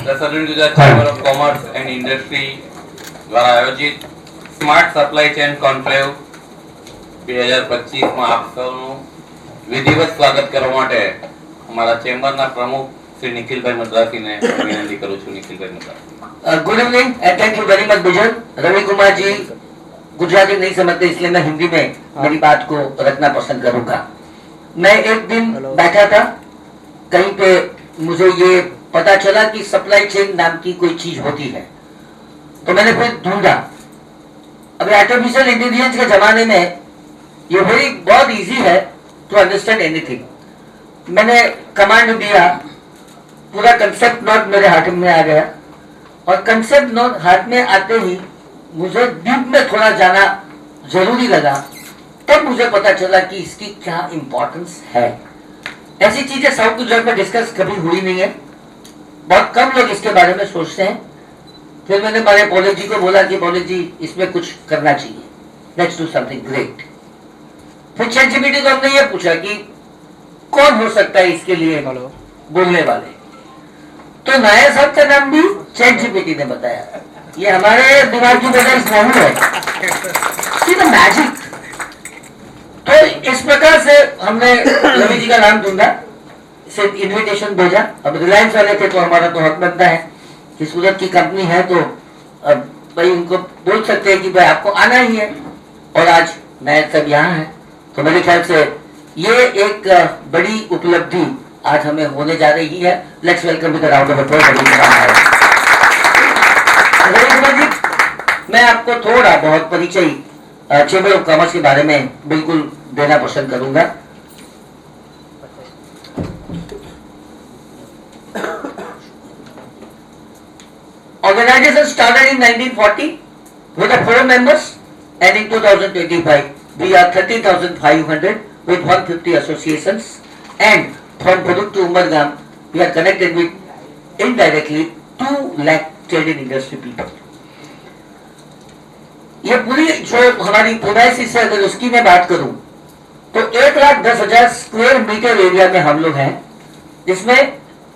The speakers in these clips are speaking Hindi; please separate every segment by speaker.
Speaker 1: The southern Gujarat chamber of commerce and industry द्वारा आयोजित स्मार्ट सप्लाई चेन कॉन्क्लेव 2025 માં આપ સૌનું વિધિવત સ્વાગત કરવા માટે અમારા ચેમ્બરના પ્રમુખ શ્રી નિખિલભાઈ મદ્રાસીને વિનંતી કરું છું. નિખિલભાઈ Madrasi.
Speaker 2: Good evening and thank you very much Bijan. Ravi Kumar ji Gujarati नहीं समझते इसलिए मैं हिंदी में मेरी बात को रखना पसंद करूंगा. मैं एक दिन बैठा था कहीं पे, मुझे ये पता चला कि सप्लाई चेन नाम की कोई चीज होती है, तो मैंने फिर ढूंढा. अभी आर्टिफिशियल इंटेलिजेंस के जमाने में ये बहुत इजी है टू अंडरस्टैंड एनीथिंग. मैंने कमांड दिया, पूरा कंसेप्ट नोट मेरे हाथ में आ गया और कंसेप्ट नोट हाथ में आते ही मुझे डीप में थोड़ा जाना जरूरी लगा. तब मुझे पता चला कि इसकी क्या इंपॉर्टेंस है. ऐसी चीजें साउथ गुजरात में डिस्कस कभी हुई नहीं है, बहुत कम लोग इसके बारे में सोचते हैं. फिर मैंने हमारे पॉलिस जी को बोला कि पॉलिस जी इसमें कुछ करना चाहिए, लेट्स डू समथिंग ग्रेट. फिर चैटजीपीटी को हमने ये पूछा कि कौन हो सकता है इसके लिए बोलने वाले, तो नायर साहब का नाम भी चैटजीपीटी ने बताया. ये हमारे दिमाग की वजह से नहीं है, मैजिक. तो इस प्रकार से हमने रवि जी का नाम ढूंढा, सिर्फ इन्विटेशन भेजा. अब रिलायंस वाले थे तो हमारा तो हक बनता है कि सूरत की कंपनी है तो अब भाई उनको बोल सकते हैं कि भाई आपको आना ही है. और आज नायर साहब यहाँ है, तो मेरे ख्याल से ये एक बड़ी उपलब्धि आज हमें होने जा रही है. Let's welcome with round of applause. मैं आपको थोड़ा बहुत परिचय चैम्बर ऑफ कॉमर्स के बारे में बिल्कुल देना पसंद करूंगा. Organization started in 1940 with 4 members, and in 2025 we are 13,500 with 150 associations, and from Bhaduk to Umargam we are connected with indirectly 2 lakh trade and industry people. ये पूरी जो हमारी पैदाइशी से अगर उसकी मैं बात करूं तो 1,10,000 स्क्वायर मीटर एरिया में हम लोग हैं, जिसमें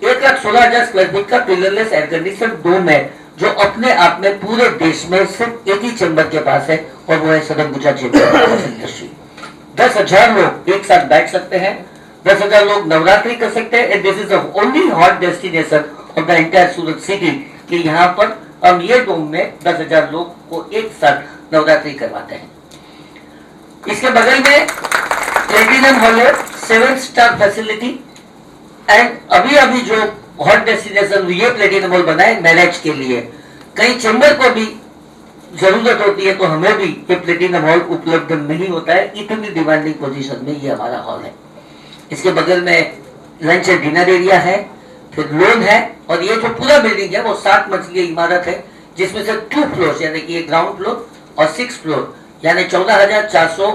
Speaker 2: 1,16,000 स्क्वायर फीट का पिलरलेस एयर कंडीशन डोम है, जो अपने आप में पूरे देश में सिर्फ एक ही चैम्बर के पास है और वो है southern Gujarat chamber of industry. 10,000 लोग एक साथ बैठ सकते हैं, 10,000 लोग नवरात्रि कर सकते हैं. And this is the only hot destination of the entire Surat city कि यहाँ पर हम ये डोम में 10,000 लोग को एक साथ नवरात्रि करवाते हैं. इसके बगल में प्लेटिनम हॉल है, 7 स्टार फैसिलिटी. एंड अभी अभी जो हॉट डेस्टिनेशन ये प्लेटिनम हॉल बना है मैरिज के लिए, कई चैम्बर को भी जरूरत होती है तो हमें भी ये प्लेटिनम हॉल उपलब्ध नहीं होता है. इतनी डिमांडिंग पोजीशन में ये हमारा हॉल है. इसके बगल में लंच एंड डिनर एरिया है, फिर लोन है, और ये जो पूरा बिल्डिंग है वो 7 मंजिली इमारत है, जिसमें से 2 फ्लोर यानी कि ग्राउंड फ्लोर और 6 फ्लोर यानी 14,400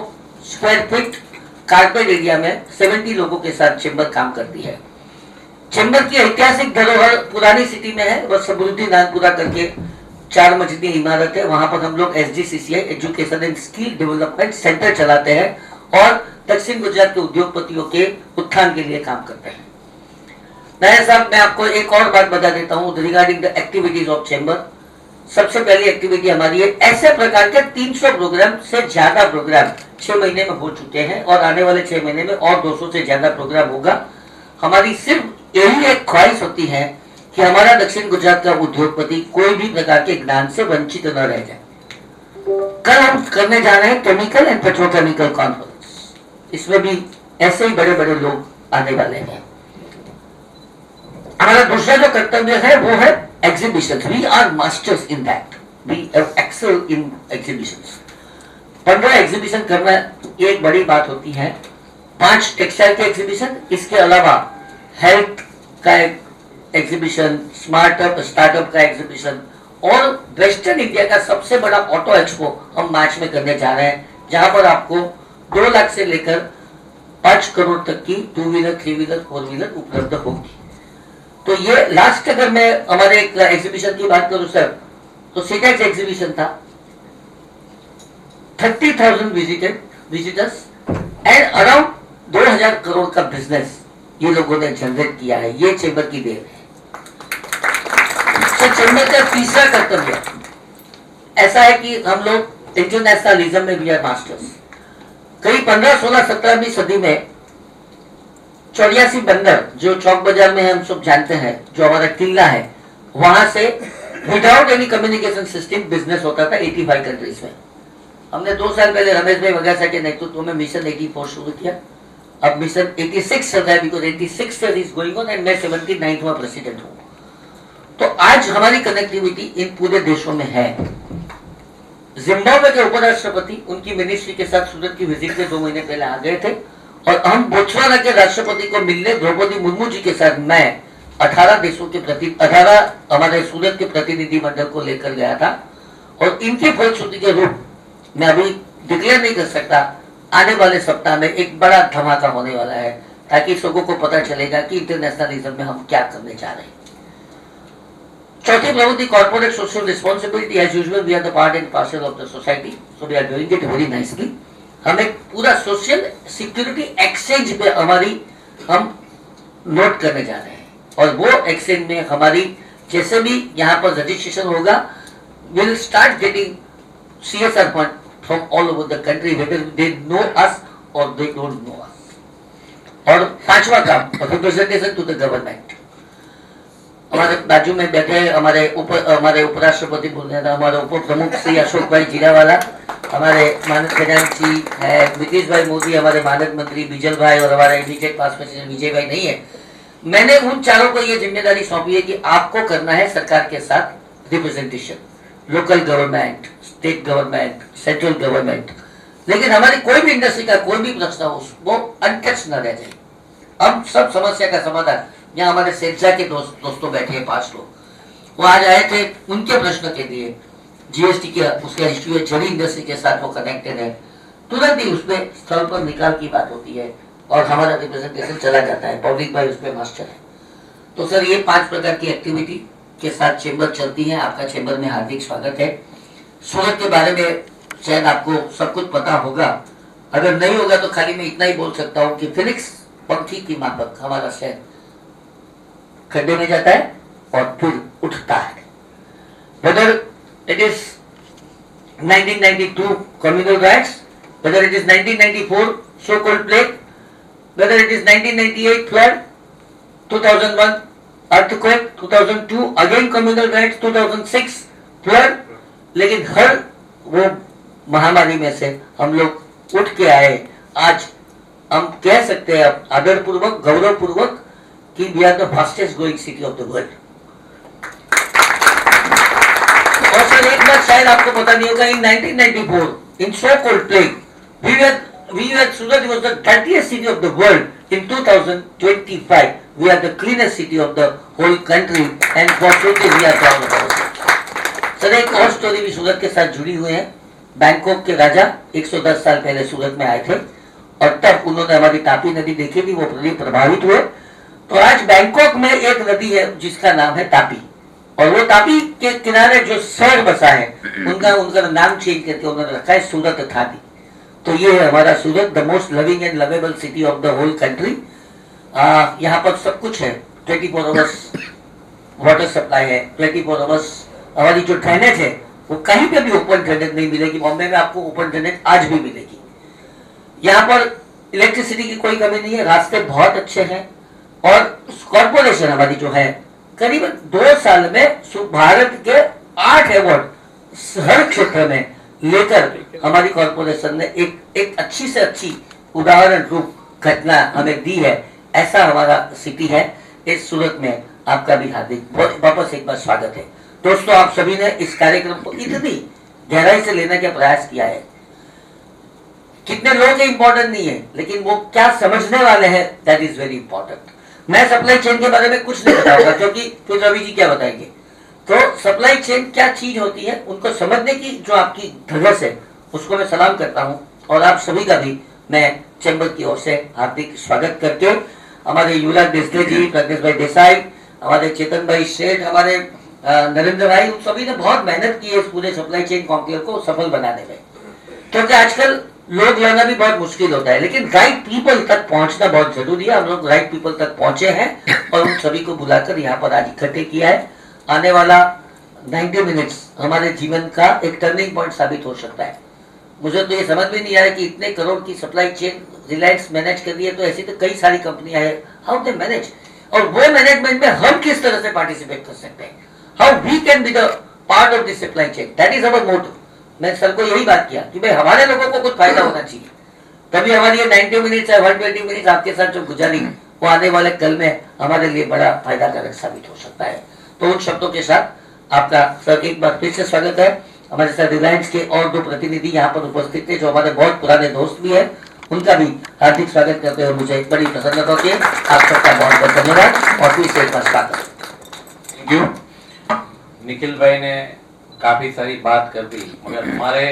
Speaker 2: स्क्वायर फीट कारपेट एरिया में 70 लोगों के साथ चैम्बर काम करती है. चैम्बर की ऐतिहासिक धरोहर पुरानी सिटी में है, वह समृद्धि नानपुरा करके 4 मंजिली इमारत है. वहां पर हम लोग SGCCI education and skill development centre चलाते हैं और दक्षिण गुजरात के उद्योगपतियों के उत्थान के लिए काम करते हैं. नायर साहब, मैं आपको एक और बात बता देता हूँ regarding the activities of chamber. सबसे पहली एक्टिविटी हमारी है, ऐसे प्रकार के 300 प्रोग्राम से ज्यादा प्रोग्राम 6 महीने में हो चुके हैं और आने वाले 6 महीने में और 200 से ज्यादा प्रोग्राम होगा. हमारी सिर्फ यही एक ख्वाहिश होती है कि हमारा दक्षिण गुजरात का उद्योगपति कोई भी प्रकार के ज्ञान से वंचित न रह जाए. कल हम करने जा रहे हैं केमिकल एंड पेट्रोकेमिकल कॉन्फ्रेंस. इसमें भी ऐसे ही बड़े बड़े लोग आने वाले हैं. हमारा दूसरा जो कर्तव्य है वो है exhibition. We are masters in that, we excel in exhibitions. 15 exhibition करना ये एक बड़ी बात होती है. 5 टेक्सटाइल के एग्जीबिशन, इसके अलावा हेल्थ का एग्जीबिशन, स्टार्टअप का एग्जीबिशन, और वेस्टर्न इंडिया का सबसे बड़ा ऑटो एक्सपो हम मार्च में करने जा रहे हैं, जहां पर आपको 2 लाख से लेकर 5 करोड़ तक की 2 व्हीलर, 3 व्हीलर, 4 व्हीलर उपलब्ध होगी. तो ये लास्ट अगर मैं हमारे एग्जीबिशन की बात करूं सर, तो सीटेक्स एग्जीबिशन था, 30,000 विजिटर्स एंड अराउंड 2,000 करोड़ का बिजनेस ये लोगों ने जनरेट किया है. ये चैम्बर की देन है. तो चेंबर का तीसरा कर्तव्य ऐसा है कि हम लोग इंटरनेशनलिज्म में भी आर मास्टर्स। कई 15, 16, 17वीं सदी में 84 बंदर जो चौक बाजार में हम सब जानते हैं, जो हमारा किला है, वहां से without any communication system business होता था 85 कंट्रीज में। हमने 2 साल पहले रमेश भाई वगैरह के नेतृत्व में मिशन 84 शुरू किया। अब मिशन 86 चल रहा है, because 86 is going on, and मैं 79वां प्रेसिडेंट हूं। तो आज हमारी कनेक्टिविटी इन पूरे देशों में है। जिम्बाब्वे के उपराष्ट्रपति उनकी मिनिस्ट्री के साथ सूरत की विजिट में 2 महीने पहले आ गए थे, और हम बोत्सवाना के राष्ट्रपति को मिलने द्रौपदी मुर्मू जी के साथ मैं 18 देशों के 18 हमारे सूरत के प्रतिनिधि मंडल को लेकर गया था। और इनके फलश्रुति के रूप मैं अभी डिक्लेयर नहीं कर सकता, आने वाले सप्ताह में एक बड़ा धमाका होने वाला है, ताकि लोगों को पता चलेगा कि इंटरनेशनलिज्म में हम क्या करने जा रहे हैं। चौथी प्रवृत्ति corporate social responsibility. As usual we are the part and parcel of the society, so we are doing it very nicely. हम एक पूरा सोशल सिक्योरिटी एक्सचेंज पे हम नोट करने जा रहे हैं, और वो एक्सचेंज में हमारी जैसे भी यहाँ पर रजिस्ट्रेशन होगा, will start getting CSR fund from all over the country, whether they know us और दे डोंट नो अस। और 5वां काम रिप्रेजेंटेशन टू द गवर्नमेंट। हमारे बाजू में बैठे हमारे उपराष्ट्रपति बोल रहे थे, हमारे उप प्रमुख श्री अशोक भाई जीरावाला, हमारे मानद खजांची है नीतीश भाई मोदी, हमारे मानद मंत्री बिजल भाई, और हमारे इमीडिएट पास में विजय भाई नहीं है। मैंने उन चारों को ये जिम्मेदारी सौंपी है कि आपको करना है सरकार के साथ representation, local government, state government, central government. लेकिन हमारी कोई भी इंडस्ट्री का कोई भी प्रश्न हो वो अनटच न रह जाए। हम सब समस्या का समाधान, यहाँ हमारे सेजा के दोस्तों बैठे हैं 5 लोग, वो आज आए थे, उनके प्रश्न के लिए जीएसटी के उसका इश्यू है, जड़ी इंडस्ट्री के साथ वो कनेक्टेड है, तुरंत ही उसमें स्थल पर निकाल की बात होती है और हमारा रिप्रेजेंटेशन चला जाता है। पब्लिक भाई उसमें मास्टर है। तो सर ये 5 प्रकार की एक्टिविटी के साथ चेंबर चलती है। आपका चेंबर में हार्दिक स्वागत है। सूरत के बारे में शायद आपको सब कुछ पता होगा, अगर नहीं होगा तो खाली मैं इतना ही बोल सकता हूँ कि फिनिक्स पंखी की माफक हमारा शहर खड्डे में जाता है और फिर उठता है। Whether it is 1992 communal riots, whether it is 1994 so-called plague, whether it is 1998 flood, 2001 earthquake, 2002 again communal riots, 2006 flood, लेकिन हर वो महामारी में से हम लोग उठ के आए। आज हम कह सकते हैं आदरपूर्वक, गौरवपूर्वक कि we are the fastest growing city of the world. और सर एक बात शायद आपको पता नहीं होगा, in 1994 in so called plague we were Surat was the 30th city of the world. In 2025 we are the cleanest city of the whole country, and for Surat we are proud about it. Sir एक और स्टोरी भी सूरत के साथ जुड़ी हुई है। बैंकॉक के राजा 110 साल पहले सूरत में आए थे, और तब उन्होंने हमारी तापी नदी देखी थी, वो बड़ी प्रभावित हुए। तो आज बैंकॉक में एक नदी है जिसका नाम है तापी, और वो तापी के किनारे जो शहर बसा है उनका नाम चेंज करके उन्होंने रखा है सूरत थापी। तो ये है हमारा Surat, the most loving and lovable city of the whole country. यहाँ पर सब कुछ है, 24 आवर्स वाटर सप्लाई है, 24 आवर्स हमारी जो ड्रेनेज है वो कहीं पे भी ओपन ड्रेनेज नहीं मिलेगी। बॉम्बे में आपको ओपन ड्रेनेज आज भी मिलेगी। यहाँ पर इलेक्ट्रिसिटी की कोई कमी नहीं है, रास्ते बहुत अच्छे हैं, और कॉर्पोरेशन हमारी जो है करीबन 2 साल में भारत के 8 अवार्ड हर क्षेत्र में लेकर हमारी कॉर्पोरेशन ने एक अच्छी से अच्छी उदाहरण रूप घटना हमें दी है। ऐसा हमारा सिटी है। इस सूरत में आपका भी हार्दिक वापस एक बार स्वागत है। दोस्तों, आप सभी ने इस कार्यक्रम को इतनी गहराई से लेने का प्रयास किया है। कितने लोग इंपॉर्टेंट नहीं है, लेकिन वो क्या समझने वाले हैं, दैट इज वेरी इंपॉर्टेंट। मैं सप्लाई चेन के बारे में कुछ नहीं बताऊंगा, क्योंकि फिर रवि जी क्या बताएंगे। तो सप्लाई चेन क्या चीज होती है, उनको समझने की जो आपकी धगस है, उसको मैं सलाम करता हूं। और आप सभी का भी मैं चैम्बर की ओर से हार्दिक स्वागत करके हमारे युवराज देसले जी, प्रज्ञेश भाई देसाई, हमारे चेतन भाई शेठ, हमारे नरेंद्र भाई, उन सभी ने बहुत मेहनत की है इस पूरे सप्लाई चेन कॉन्क्लेव को सफल बनाने में। क्योंकि आजकल लोग लाना भी बहुत मुश्किल होता है, लेकिन राइट पीपल तक पहुंचना बहुत जरूरी है। हम लोग राइट पीपल तक पहुंचे हैं और उन सभी को बुलाकर यहाँ पर आज इकट्ठे किया है। आने वाला 90 मिनट्स हमारे जीवन का एक टर्निंग पॉइंट साबित हो सकता है। मुझे तो ये समझ में नहीं आया कि इतने करोड़ की सप्लाई चेन रिलायंस मैनेज कर रही है, तो ऐसी तो कई सारी कंपनियां हैं, हाउ दे मैनेज, और वो मैनेजमेंट में हम किस तरह से पार्टिसिपेट कर सकते हैं, how we can be the part of this supply chain, that is our motive. मैं सर को यही बात किया कि भाई हमारे लोगों को कुछ फायदा होना चाहिए, तभी हमारी ये 90 मिनट्स या 120 मिनट्स आपके साथ जो गुजारी वो आने वाले कल में हमारे लिए बड़ा फायदा कारक साबित हो सकता है। तो उन शब्दों के साथ आपका सर एक बार फिर से स्वागत है। हमारे साथ रिलायंस के और दो प्रतिनिधि यहाँ पर उपस्थित थे जो हमारे बहुत पुराने दोस्त भी है, उनका भी हार्दिक स्वागत करते हुए मुझे एक बड़ी प्रसन्नता होती है। आप सबका बहुत बहुत धन्यवाद और फिर से एक बार स्वागत।
Speaker 1: Thank you. निखिल भाई ने काफी सारी बात कर दी, मगर हमारे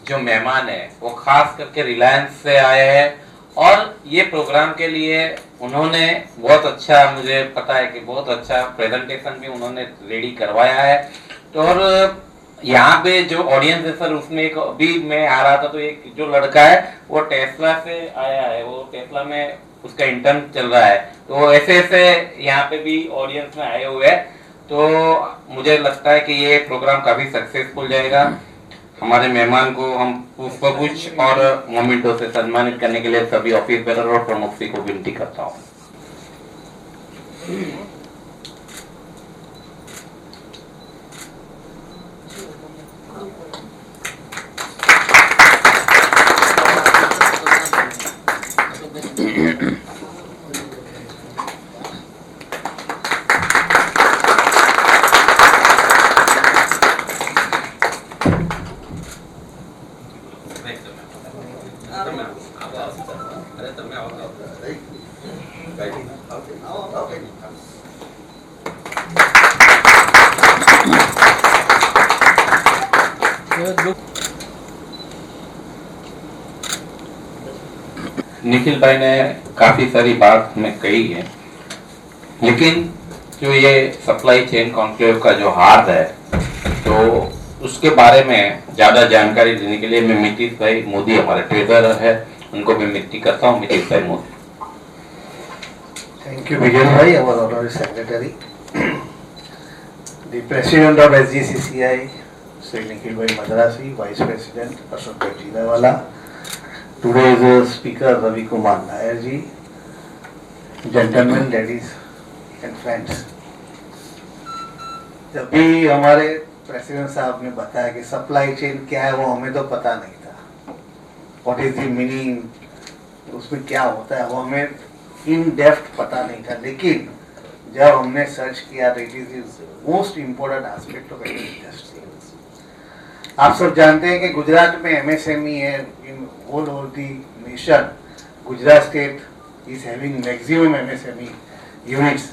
Speaker 1: जो मेहमान है वो खास करके रिलायंस से आए हैं और ये प्रोग्राम के लिए उन्होंने बहुत अच्छा, मुझे पता है कि बहुत अच्छा प्रेजेंटेशन भी उन्होंने रेडी करवाया है। तो और यहाँ पे जो ऑडियंस है सर, उसमें एक अभी मैं आ रहा था तो एक जो लड़का है वो टेस्ला से आया है, वो टेस्ला में उसका इंटर्न चल रहा है, तो ऐसे ऐसे यहाँ पे भी ऑडियंस में आए हुए हैं। तो मुझे लगता है कि ये प्रोग्राम काफी सक्सेसफुल जाएगा। हमारे मेहमान को हम पुष्पगुच्छ और मोमेंटो से सम्मानित करने के लिए सभी ऑफिस बेरर और प्रमुख श्री को विनती करता हूँ। निखिल भाई ने काफी सारी बात हमें कही है, लेकिन जो ये सप्लाई चेन कॉन्क्लेव का जो हाथ है तो उसके बारे में ज्यादा जानकारी देने के लिए मैं मितिश भाई मोदी, हमारे ट्रेजरर है, उनको मैं विनती करता हूँ। मितिश भाई Modi.
Speaker 3: Thank you, Vijay Bhai, our honorary secretary. The president of SGCCI, Sri Nikhil Bhai Madrasi, vice president Ashok Bhai Jinawala, today's speaker Ravi Kumar Nair ji, gentlemen, ladies and friends. जब भी हमारे प्रेसिडेंट साहब ने बताया कि सप्लाई चेन क्या है वो हमें तो पता नहीं था, व्हाट इज द मीनिंग, उसमें क्या होता है वो हमें इन डेप्थ पता नहीं था, लेकिन जब हमने सर्च किया तो it is most important aspect of industry. आप सब जानते हैं कि गुजरात में एमएसएमई है, in whole over the nation Gujarat state is having maximum MSME units,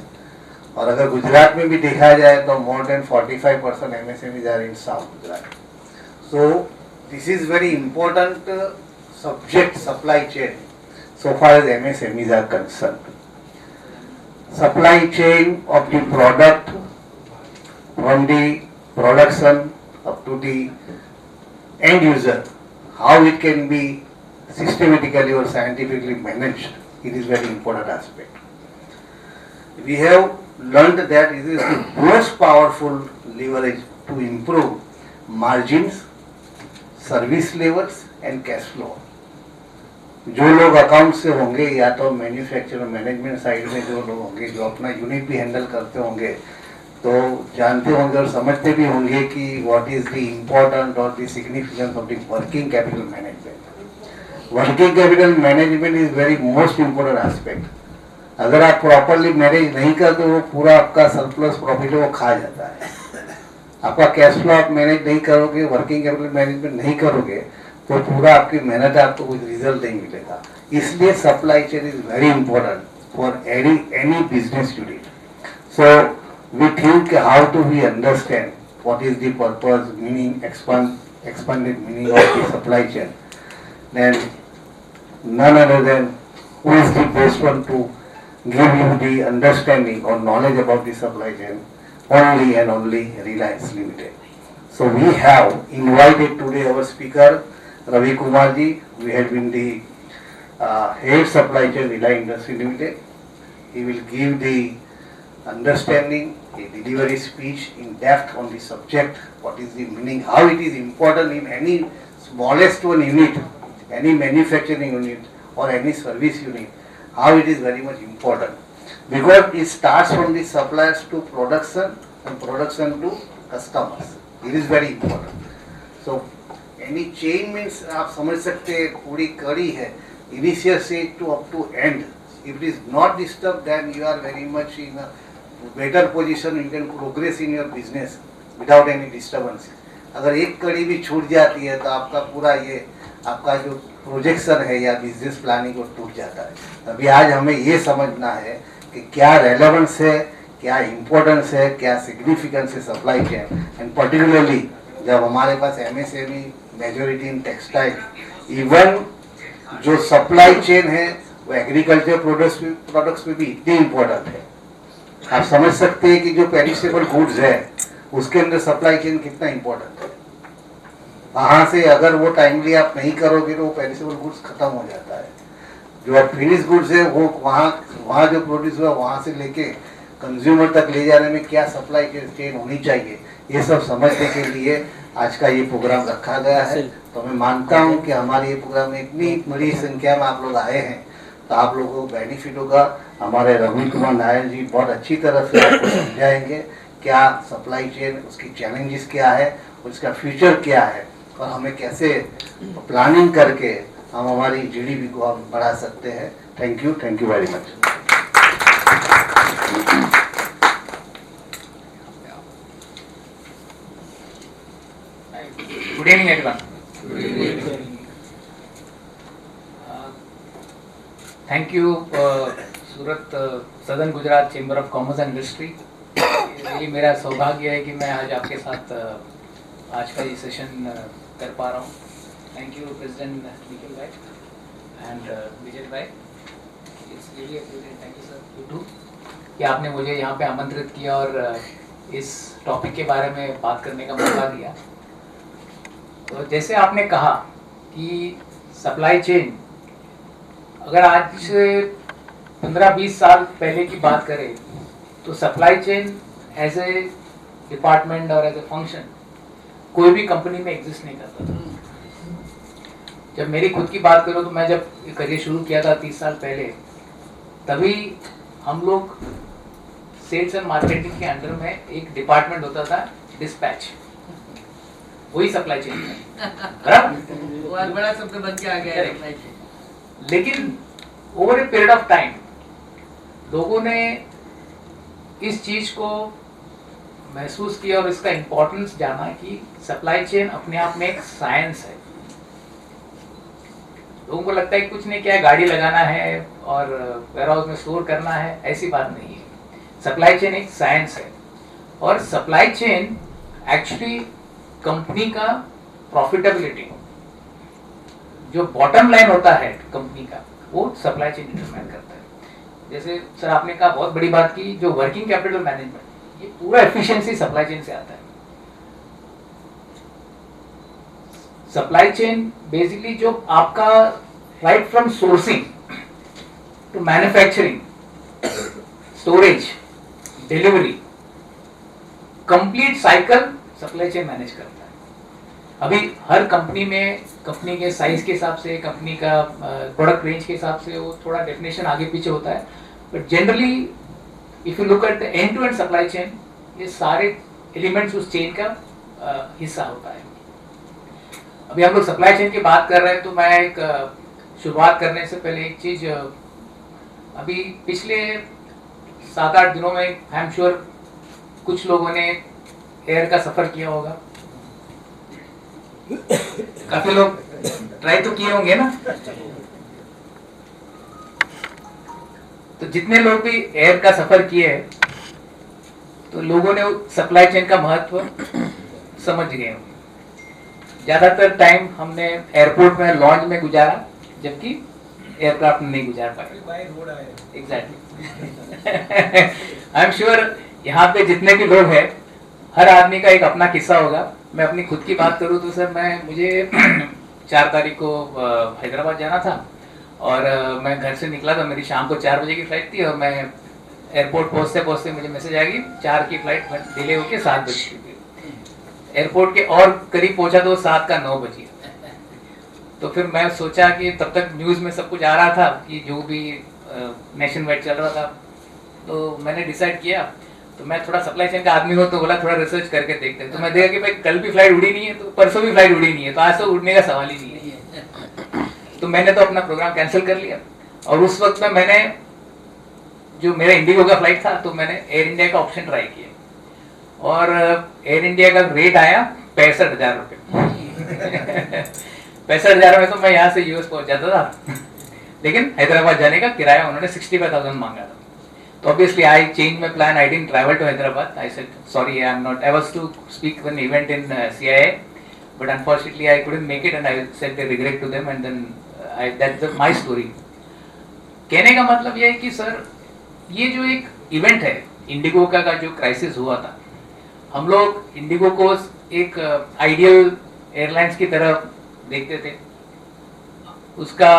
Speaker 3: और अगर गुजरात में भी देखा जाए तो more than 45% MSMEs are in south Gujarat. So this is very important subject, supply chain, so far as MSMEs are concerned. Supply chain of the product from the production up to the end user, how it can be systematically or scientifically managed, it is very important aspect. We have learned that it is the most powerful leverage to improve margins, service levels and cash flow. जो लोग अकाउंट से होंगे या तो मैन्युफैक्चर मैनेजमेंट साइड में जो लोग होंगे जो अपना यूनिट भी हैंडल करते होंगे तो जानते होंगे और समझते भी होंगे कि व्हाट इज द इम्पोर्टेंट और the significance of the working capital management. Working capital management is very most important aspect. अगर आप प्रॉपरली मैनेज नहीं करते वो पूरा आपका सरप्लस प्रॉफिट है वो खा जाता है। आपका कैश फ्लो आप मैनेज नहीं करोगे, वर्किंग कैपिटल मैनेजमेंट नहीं करोगे तो पूरा आपकी मेहनत है, आपको कुछ रिजल्ट नहीं मिलेगा। इसलिए supply chain is very important for any business unit. So we think how to we understand what is the purpose, meaning, expanded meaning of the supply chain, then none other than who is the best one to give you the understanding or knowledge about the supply chain, only and only Reliance Limited. So we have invited today our speaker Ravi Kumar ji. We have been the head supply chain Reliance Industry Limited. He will give the understanding a delivery speech in depth on the subject, what is the meaning, how it is important in any smallest one unit, any manufacturing unit or any service unit, how it is very much important. Because it starts from the suppliers to production and production to customers. It is very important. So any chain means आप समझ सकते हैं पूरी कड़ी है, initial stage to up to end. If it is not disturbed, then you are very much in a better position. You can progress in your business without any disturbance. अगर एक कड़ी भी छूट जाती है तो आपका पूरा ये आपका जो प्रोजेक्शन है या बिजनेस प्लानिंग वो टूट जाता है। अभी आज हमें ये समझना है कि क्या रेलेवेंस है, क्या इम्पोर्टेंस है, क्या सिग्निफिकेंस है सप्लाई चेन, एंड पर्टिकुलरली जब हमारे पास MSME majority in textile, even जो सप्लाई चेन है वो एग्रीकल्चर प्रोडक्ट्स में भी इतनी इम्पोर्टेंट है। आप समझ सकते हैं कि जो पेरिशेबल गुड्स है उसके अंदर सप्लाई चेन कितना इम्पोर्टेंट है। वहाँ से अगर वो टाइमली आप नहीं करोगे तो वो पेरिशेबल गुड्स खत्म हो जाता है। जो फिनिश गुड्स है वो वहाँ जो प्रोड्यूस हुआ वहाँ से लेके कंज्यूमर तक ले जाने में क्या सप्लाई चेन होनी चाहिए, ये सब समझने के लिए आज का ये प्रोग्राम रखा गया है। तो मैं मानता हूँ कि हमारे ये प्रोग्राम में इतनी बड़ी संख्या में आप लोग आए हैं तो आप लोगों को बेनिफिट होगा। हमारे रघुवीर कुमार नायर जी बहुत अच्छी तरह से आपको समझाएंगे क्या सप्लाई चेन, उसकी चैलेंजेस क्या है, उसका फ्यूचर क्या है और हमें कैसे प्लानिंग करके हम हमारी जीडीपी को हम बढ़ा सकते हैं। Thank you very much.
Speaker 4: Good evening, everyone. Thank you, Surat southern Gujarat chamber of commerce and industry. ये मेरा सौभाग्य है कि मैं आज आपके साथ आज का ये सेशन कर पा रहा हूँ। थैंक यू प्रेसिडेंट निखिल भाई एंड विजय भाई। It's really appreciate, thank you sir, you too, कि आपने मुझे यहाँ पे आमंत्रित किया और इस टॉपिक के बारे में बात करने का मौका दिया। तो जैसे आपने कहा कि सप्लाई चेन, अगर आज से 15-20 साल पहले की बात करें तो supply chain as a department और एज ए फंक्शन कोई भी कंपनी में एग्जिस्ट नहीं करता था। जब मेरी खुद की बात करूं तो मैं जब करियर शुरू किया था 30 साल पहले, तभी हम लोग सेल्स एंड मार्केटिंग के अंडर में एक डिपार्टमेंट होता था डिस्पैच, वही सप्लाई चेन है।
Speaker 5: बहुत बड़ा शब्द बन के आ गया है सप्लाई चेन।
Speaker 4: लेकिन over a period of time लोगों ने इस चीज को महसूस किया और इसका इम्पोर्टेंस जाना कि सप्लाई चेन अपने आप में एक साइंस है। लोगों को लगता है कुछ नहीं, क्या गाड़ी लगाना है और वेयरहाउस में स्टोर करना है, ऐसी बात नहीं है। सप्लाई चेन एक साइंस है और सप्लाई चेन एक्चुअली कंपनी का प्रॉफिटेबिलिटी, जो बॉटम लाइन होता है कंपनी का, वो सप्लाई चेन डिटरमाइन करता है। जैसे सर आपने कहा बहुत बड़ी बात की, जो वर्किंग कैपिटल मैनेजमेंट, ये पूरा एफिशिएंसी सप्लाई चेन से आता है। सप्लाई चेन बेसिकली जो आपका right from sourcing to manufacturing, storage, delivery, complete cycle supply chain manage करता है। अभी हर कंपनी में कंपनी के साइज के हिसाब से, कंपनी का प्रोडक्ट रेंज के हिसाब से वो थोड़ा डेफिनेशन आगे पीछे होता है, but generally if you look at the end to end supply chain, ये सारे एलिमेंट्स उस चेन का हिस्सा होता है। अभी हम लोग सप्लाई चेन की बात कर रहे हैं तो मैं एक शुरुआत करने से पहले एक चीज, अभी पिछले 7-8 दिनों में आई एम श्योर कुछ लोगों ने एयर का सफर किया होगा। काफी लोग ट्राई तो किए होंगे ना। तो जितने लोग भी एयर का सफर किए हैं तो लोगों ने सप्लाई चेन का महत्व समझ गए होंगे। ज्यादातर टाइम हमने एयरपोर्ट में, लॉन्च में गुजारा, जबकि एयरक्राफ्ट में नहीं गुजार पाए। एग्जैक्टली। आई एम श्योर यहाँ पे जितने भी लोग हैं, हर आदमी का एक अपना किस्सा होगा। मैं अपनी खुद की बात करूँ तो सर मुझे 4 तारीख को हैदराबाद जाना था और मैं घर से निकला था, मेरी शाम को 4 बजे की फ्लाइट थी और मैं एयरपोर्ट पहुंचते पहुंचते मुझे मैसेज आ गई 4 की फ्लाइट डिले होके 7 बज चुकी है। एयरपोर्ट के और करीब पहुंचा तो 7 का 9 बजी। तो फिर मैं सोचा कि तब तक न्यूज़ में सब कुछ आ रहा था कि जो भी नेशन वाइड चल रहा था, तो मैंने डिसाइड किया, तो मैं थोड़ा सप्लाई चेन का आदमी हूँ तो बोला थोड़ा रिसर्च करके देखते हैं। तो मैं देखा कि भाई कल भी फ्लाइट उड़ी नहीं है, तो परसों भी फ्लाइट उड़ी नहीं है, तो आज तो उड़ने का सवाल ही नहीं है। तो मैंने तो अपना प्रोग्राम कैंसिल कर लिया। और उस वक्त में मैंने जो मेरा इंडिगो का फ्लाइट था, तो मैंने एयर इंडिया का ऑप्शन ट्राई किया और एयर इंडिया का रेट आया 65,000 रुपये। 65,000 में तो मैं यहाँ से यूएस पहुंच जाता था, लेकिन हैदराबाद जाने का किराया उन्होंने 65,000 मांगा था। तो obviously I changed my plan. I didn't travel to Hyderabad. I said sorry, I was to speak one event in CIA, but unfortunately I couldn't make it, and I said the regret to them, and then that's my story. कहने का मतलब ये है कि सर, ये जो एक इवेंट है इंडिगो का जो क्राइसिस हुआ था, हम लोग इंडिगो को एक आइडियल एयरलाइंस की तरह देखते थे। उसका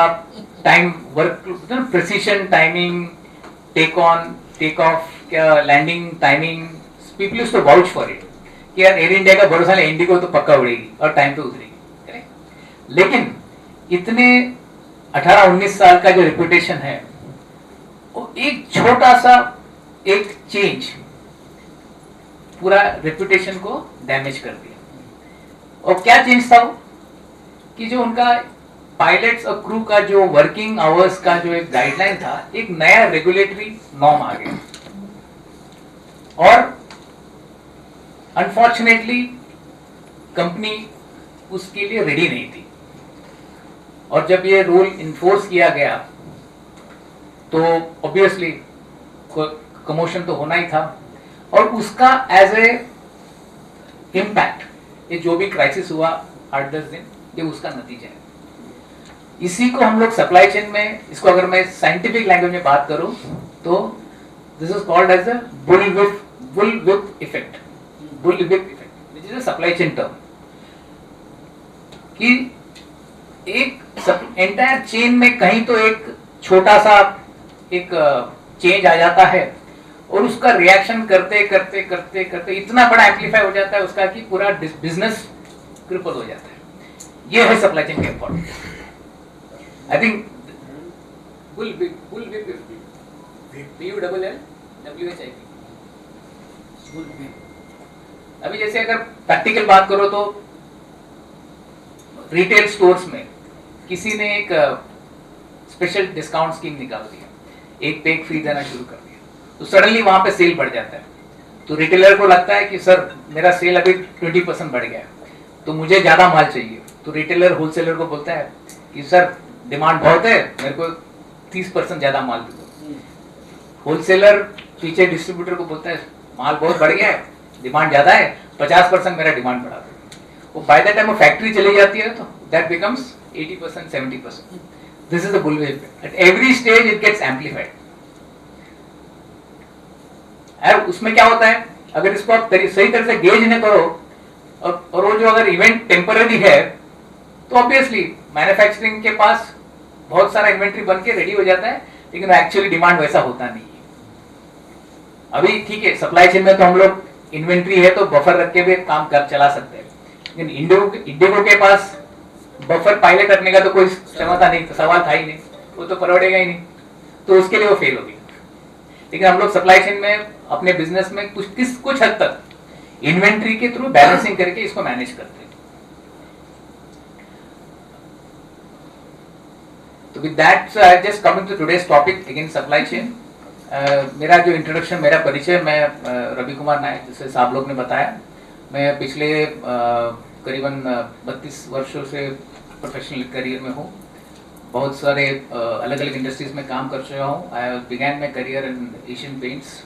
Speaker 4: time work, precision timing, take on take off, क्या landing timing, people used to vouch for it कि यार एयर इंडिया का भरोसा नहीं, इंडिगो तो पक्का उड़ेगी और टाइम पे उतरेगी। लेकिन इतने 18-19 साल का जो रेपुटेशन है, वो एक छोटा सा एक चेंज पूरा रेपुटेशन को डैमेज कर दिया। और क्या चेंज था वो कि जो उनका पायलट्स और क्रू का जो वर्किंग आवर्स का जो एक गाइडलाइन था, एक नया रेगुलेटरी नॉर्म आ गया और अनफॉर्चुनेटली कंपनी उसके लिए रेडी नहीं थी। और जब ये रूल इन्फोर्स किया गया तो ऑब्वियसली कमोशन तो होना ही था, और उसका एज ए इम्पैक्ट ये जो भी क्राइसिस हुआ 8-10 दिन, ये उसका नतीजा है। इसी को हम लोग सप्लाई चेन में, इसको अगर मैं साइंटिफिक लैंग्वेज में बात करूं तो this is called as a bullwhip effect, bullwhip effect which is a supply chain term, कि एक एंटायर चेन में कहीं तो एक छोटा सा एक चेंज आ जाता है और उसका रिएक्शन करते करते करते करते इतना बड़ा एम्पलीफाई हो जाता है उसका कि पूरा बिजनेस क्रिपल हो जाता है। ये है सप्लाई चेन का इंपॉर्टेंस। I think bullwhip अभी जैसे अगर प्रैक्टिकल बात करो तो रिटेल स्टोर्स में किसी ने एक स्पेशल डिस्काउंट स्कीम निकाल दिया, एक पे एक फ्री देना शुरू कर दिया, तो सडनली वहां पे सेल बढ़ जाता है। तो रिटेलर को लगता है कि सर मेरा सेल अभी 20% बढ़ गया, तो मुझे ज्यादा माल चाहिए। तो रिटेलर होलसेलर को बोलता है कि सर डिमांड बहुत है, मेरे को 30% ज्यादा माल दे दो। होलसेलर पीछे डिस्ट्रीब्यूटर को बोलता है माल बहुत बढ़ गया है, डिमांड ज्यादा है, 50% मेरा डिमांड बढ़ा दो। वो बाय द टाइम वो फैक्ट्री चली जाती है तो that becomes 80%, 70%। This is the bullwhip effect. At every stage it gets amplified. और उसमें क्या होता है, अगर इसको आप सही तरह से गेज नहीं करो और वो जो अगर इवेंट टेम्पररी है तो ऑब्वियसली मैन्युफैक्चरिंग के पास बहुत सारा इन्वेंट्री बन के रेडी हो जाता है, लेकिन एक्चुअली डिमांड वैसा होता नहीं है। अभी ठीक है, सप्लाई चेन में तो हम लोग इन्वेंट्री है तो बफर रख के भी काम कर चला सकते हैं, लेकिन इंडिगो के पास बफर पायलट रखने का तो कोई क्षमता नहीं, तो सवाल था ही नहीं, वो तो परवड़ेगा ही नहीं, तो उसके लिए वो फेल होगी। लेकिन हम लोग सप्लाई चेन में अपने बिजनेस में कुछ हद तक इन्वेंट्री के थ्रू बैलेंसिंग करके इसको मैनेज करते हैं। तो with that just coming to today's topic again supply chain. मेरा जो इंट्रोडक्शन, मेरा परिचय, मैं रवि कुमार नायक, जैसे साहब लोग ने बताया, मैं पिछले करीबन 32 वर्षों से प्रोफेशनल करियर में हूँ। बहुत सारे अलग अलग इंडस्ट्रीज में काम कर चुका हूँ। आई began my career in Asian paints,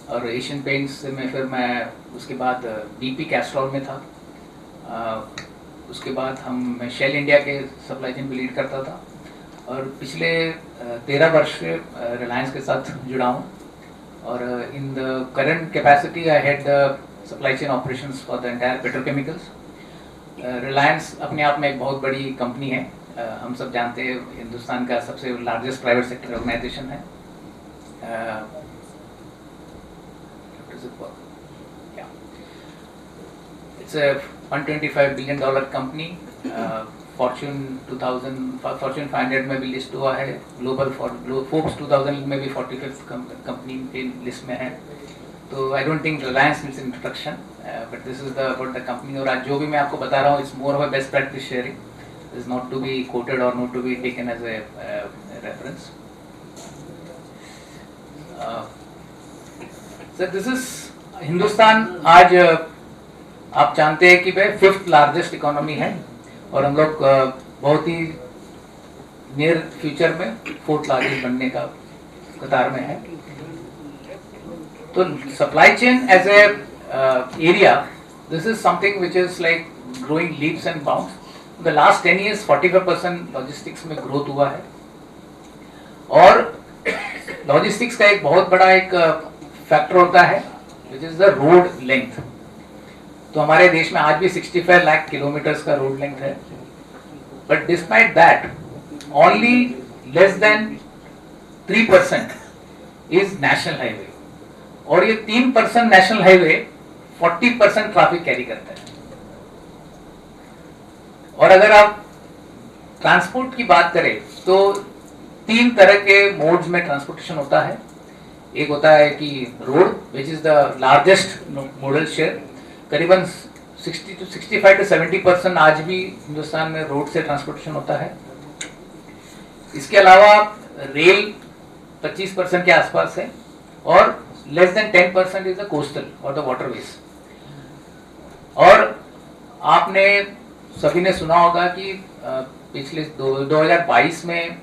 Speaker 4: और एशियन पेंट्स से मैं उसके बाद बीपी कैस्ट्रॉल में था। उसके बाद मैं शेल इंडिया के सप्लाई चेन को लीड करता था, और पिछले 13 वर्ष से रिलायंस के साथ जुड़ा हूँ। और in the current capacity I head the supply chain operations for the entire petrochemicals. Reliance अपने आप में एक बहुत बड़ी कंपनी है। हम सब जानते हैं हिंदुस्तान का सबसे लार्जेस्ट प्राइवेट सेक्टर ऑर्गेनाइजेशन है। does it work? Yeah. It's a $125 billion company. Fortune 2000, Fortune 500 में भी लिस्ट हुआ है. ग्लोबल फोर्ब्स 2000 में भी 45th कंपनी के लिस्ट में है. तो I don't think Reliance needs introduction, but this is the about the company. और आज जो भी मैं आपको बता रहा हूँ, it's more of a best practice sharing, is not to be quoted और not to be taken as a reference. Sir, this is Hindustan. आज आप जानते हैं कि भाई 5th लार्जेस्ट इकोनॉमी है, और हम लोग बहुत ही नियर फ्यूचर में 4th लार्जेस्ट बनने का कतार में है. तो supply chain as a area, this is something which is like growing leaps and bounds. The last 10 years 45% logistics में ग्रोथ हुआ है. और लॉजिस्टिक्स का एक बहुत बड़ा एक फैक्टर होता है विच इज द रोड लेंथ. तो हमारे देश में आज भी 65 लाख किलोमीटर्स का रोड लेंथ है, but despite that only less than 3% is national highway. और ये 3% नेशनल हाईवे 40% ट्रैफिक कैरी करता है. और अगर आप ट्रांसपोर्ट की बात करें तो 3 तरह के मोड्स में ट्रांसपोर्टेशन होता है. एक होता है कि road, which is the largest model share. करीबन 65 to 70% आज भी हिंदुस्तान में रोड से ट्रांसपोर्टेशन होता है. इसके अलावा रेल 25% के आसपास है, और less than 10% is the coastal और द वाटरवेज. और आपने सभी ने सुना होगा कि पिछले 2022 में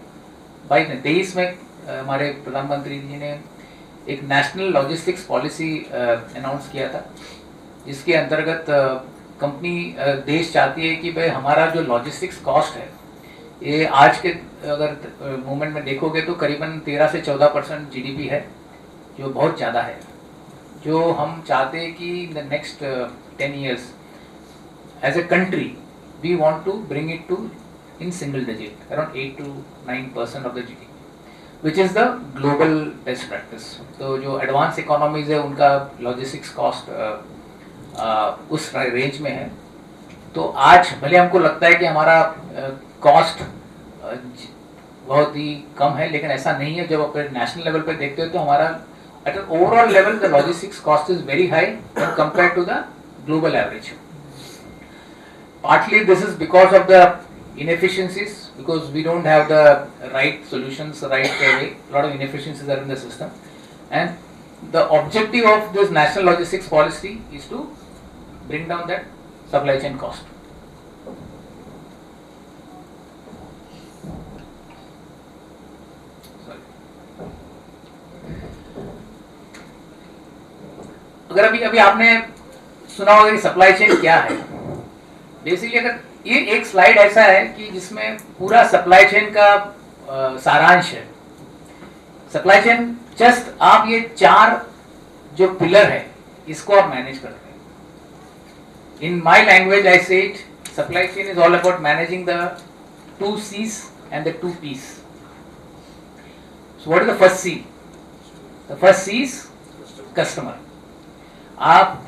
Speaker 4: 23 में हमारे प्रधानमंत्री जी ने एक नेशनल लॉजिस्टिक्स पॉलिसी अनाउंस किया था, जिसके अंतर्गत कंपनी देश चाहती है कि भाई हमारा जो लॉजिस्टिक्स कॉस्ट है, ये आज के अगर मूवमेंट में देखोगे तो करीबन 13 से 14% GDP है, जो बहुत ज़्यादा है. जो हम चाहते हैं कि in the next 10 years as a country we want to bring it to in single digit, around 8 to 9% of the GDP, which is the global best practice. तो जो एडवांस इकोनॉमीज है उनका लॉजिस्टिक्स कॉस्ट उस रेंज में है. तो आज भले हमको लगता है कि हमारा कॉस्ट बहुत ही कम है, लेकिन ऐसा नहीं है. जब आप नेशनल लेवल पे देखते हो तो हमारा at an overall level the logistics cost is very high compare to the global average. Partly this is because of the inefficiencies, because we don't have the right solutions, right way. A lot of inefficiencies are in the system, and the objective of this national logistics policy is to bring down that supply chain cost. अगर अभी आपने सुना होगा कि सप्लाई चेन क्या है. बेसिकली अगर ये एक स्लाइड ऐसा है कि जिसमें पूरा सप्लाई चेन का सारांश है. सप्लाई चेन जस्ट आप ये 4 जो पिलर है इसको आप मैनेज करते हैं. इन माय लैंग्वेज आई से it, supply chain is all about managing the 2 C's and the 2 P's. So what is the first C? The first C is customer. आप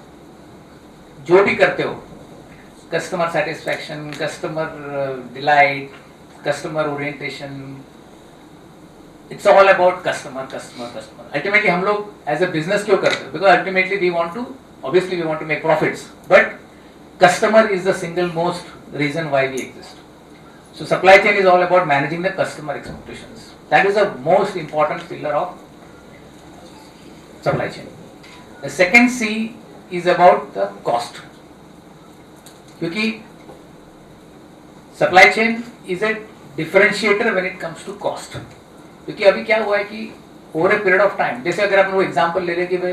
Speaker 4: जो भी करते हो, customer satisfaction, customer delight, customer orientation, it's all about customer customer customer. Ultimately हम लोग एज ए बिजनेस क्यों करते हैं? Because ultimately we want to, obviously we want to make profits, but customer is the single most reason why we exist. So supply chain is all about managing the customer expectations. That is the most important pillar of supply chain. The second C is about the cost, क्योंकि supply chain is a differentiator when it comes to cost. क्योंकि अभी क्या हुआ है कि over a period of time, जैसे अगर आप लोग एग्जांपल ले रहे कि भाई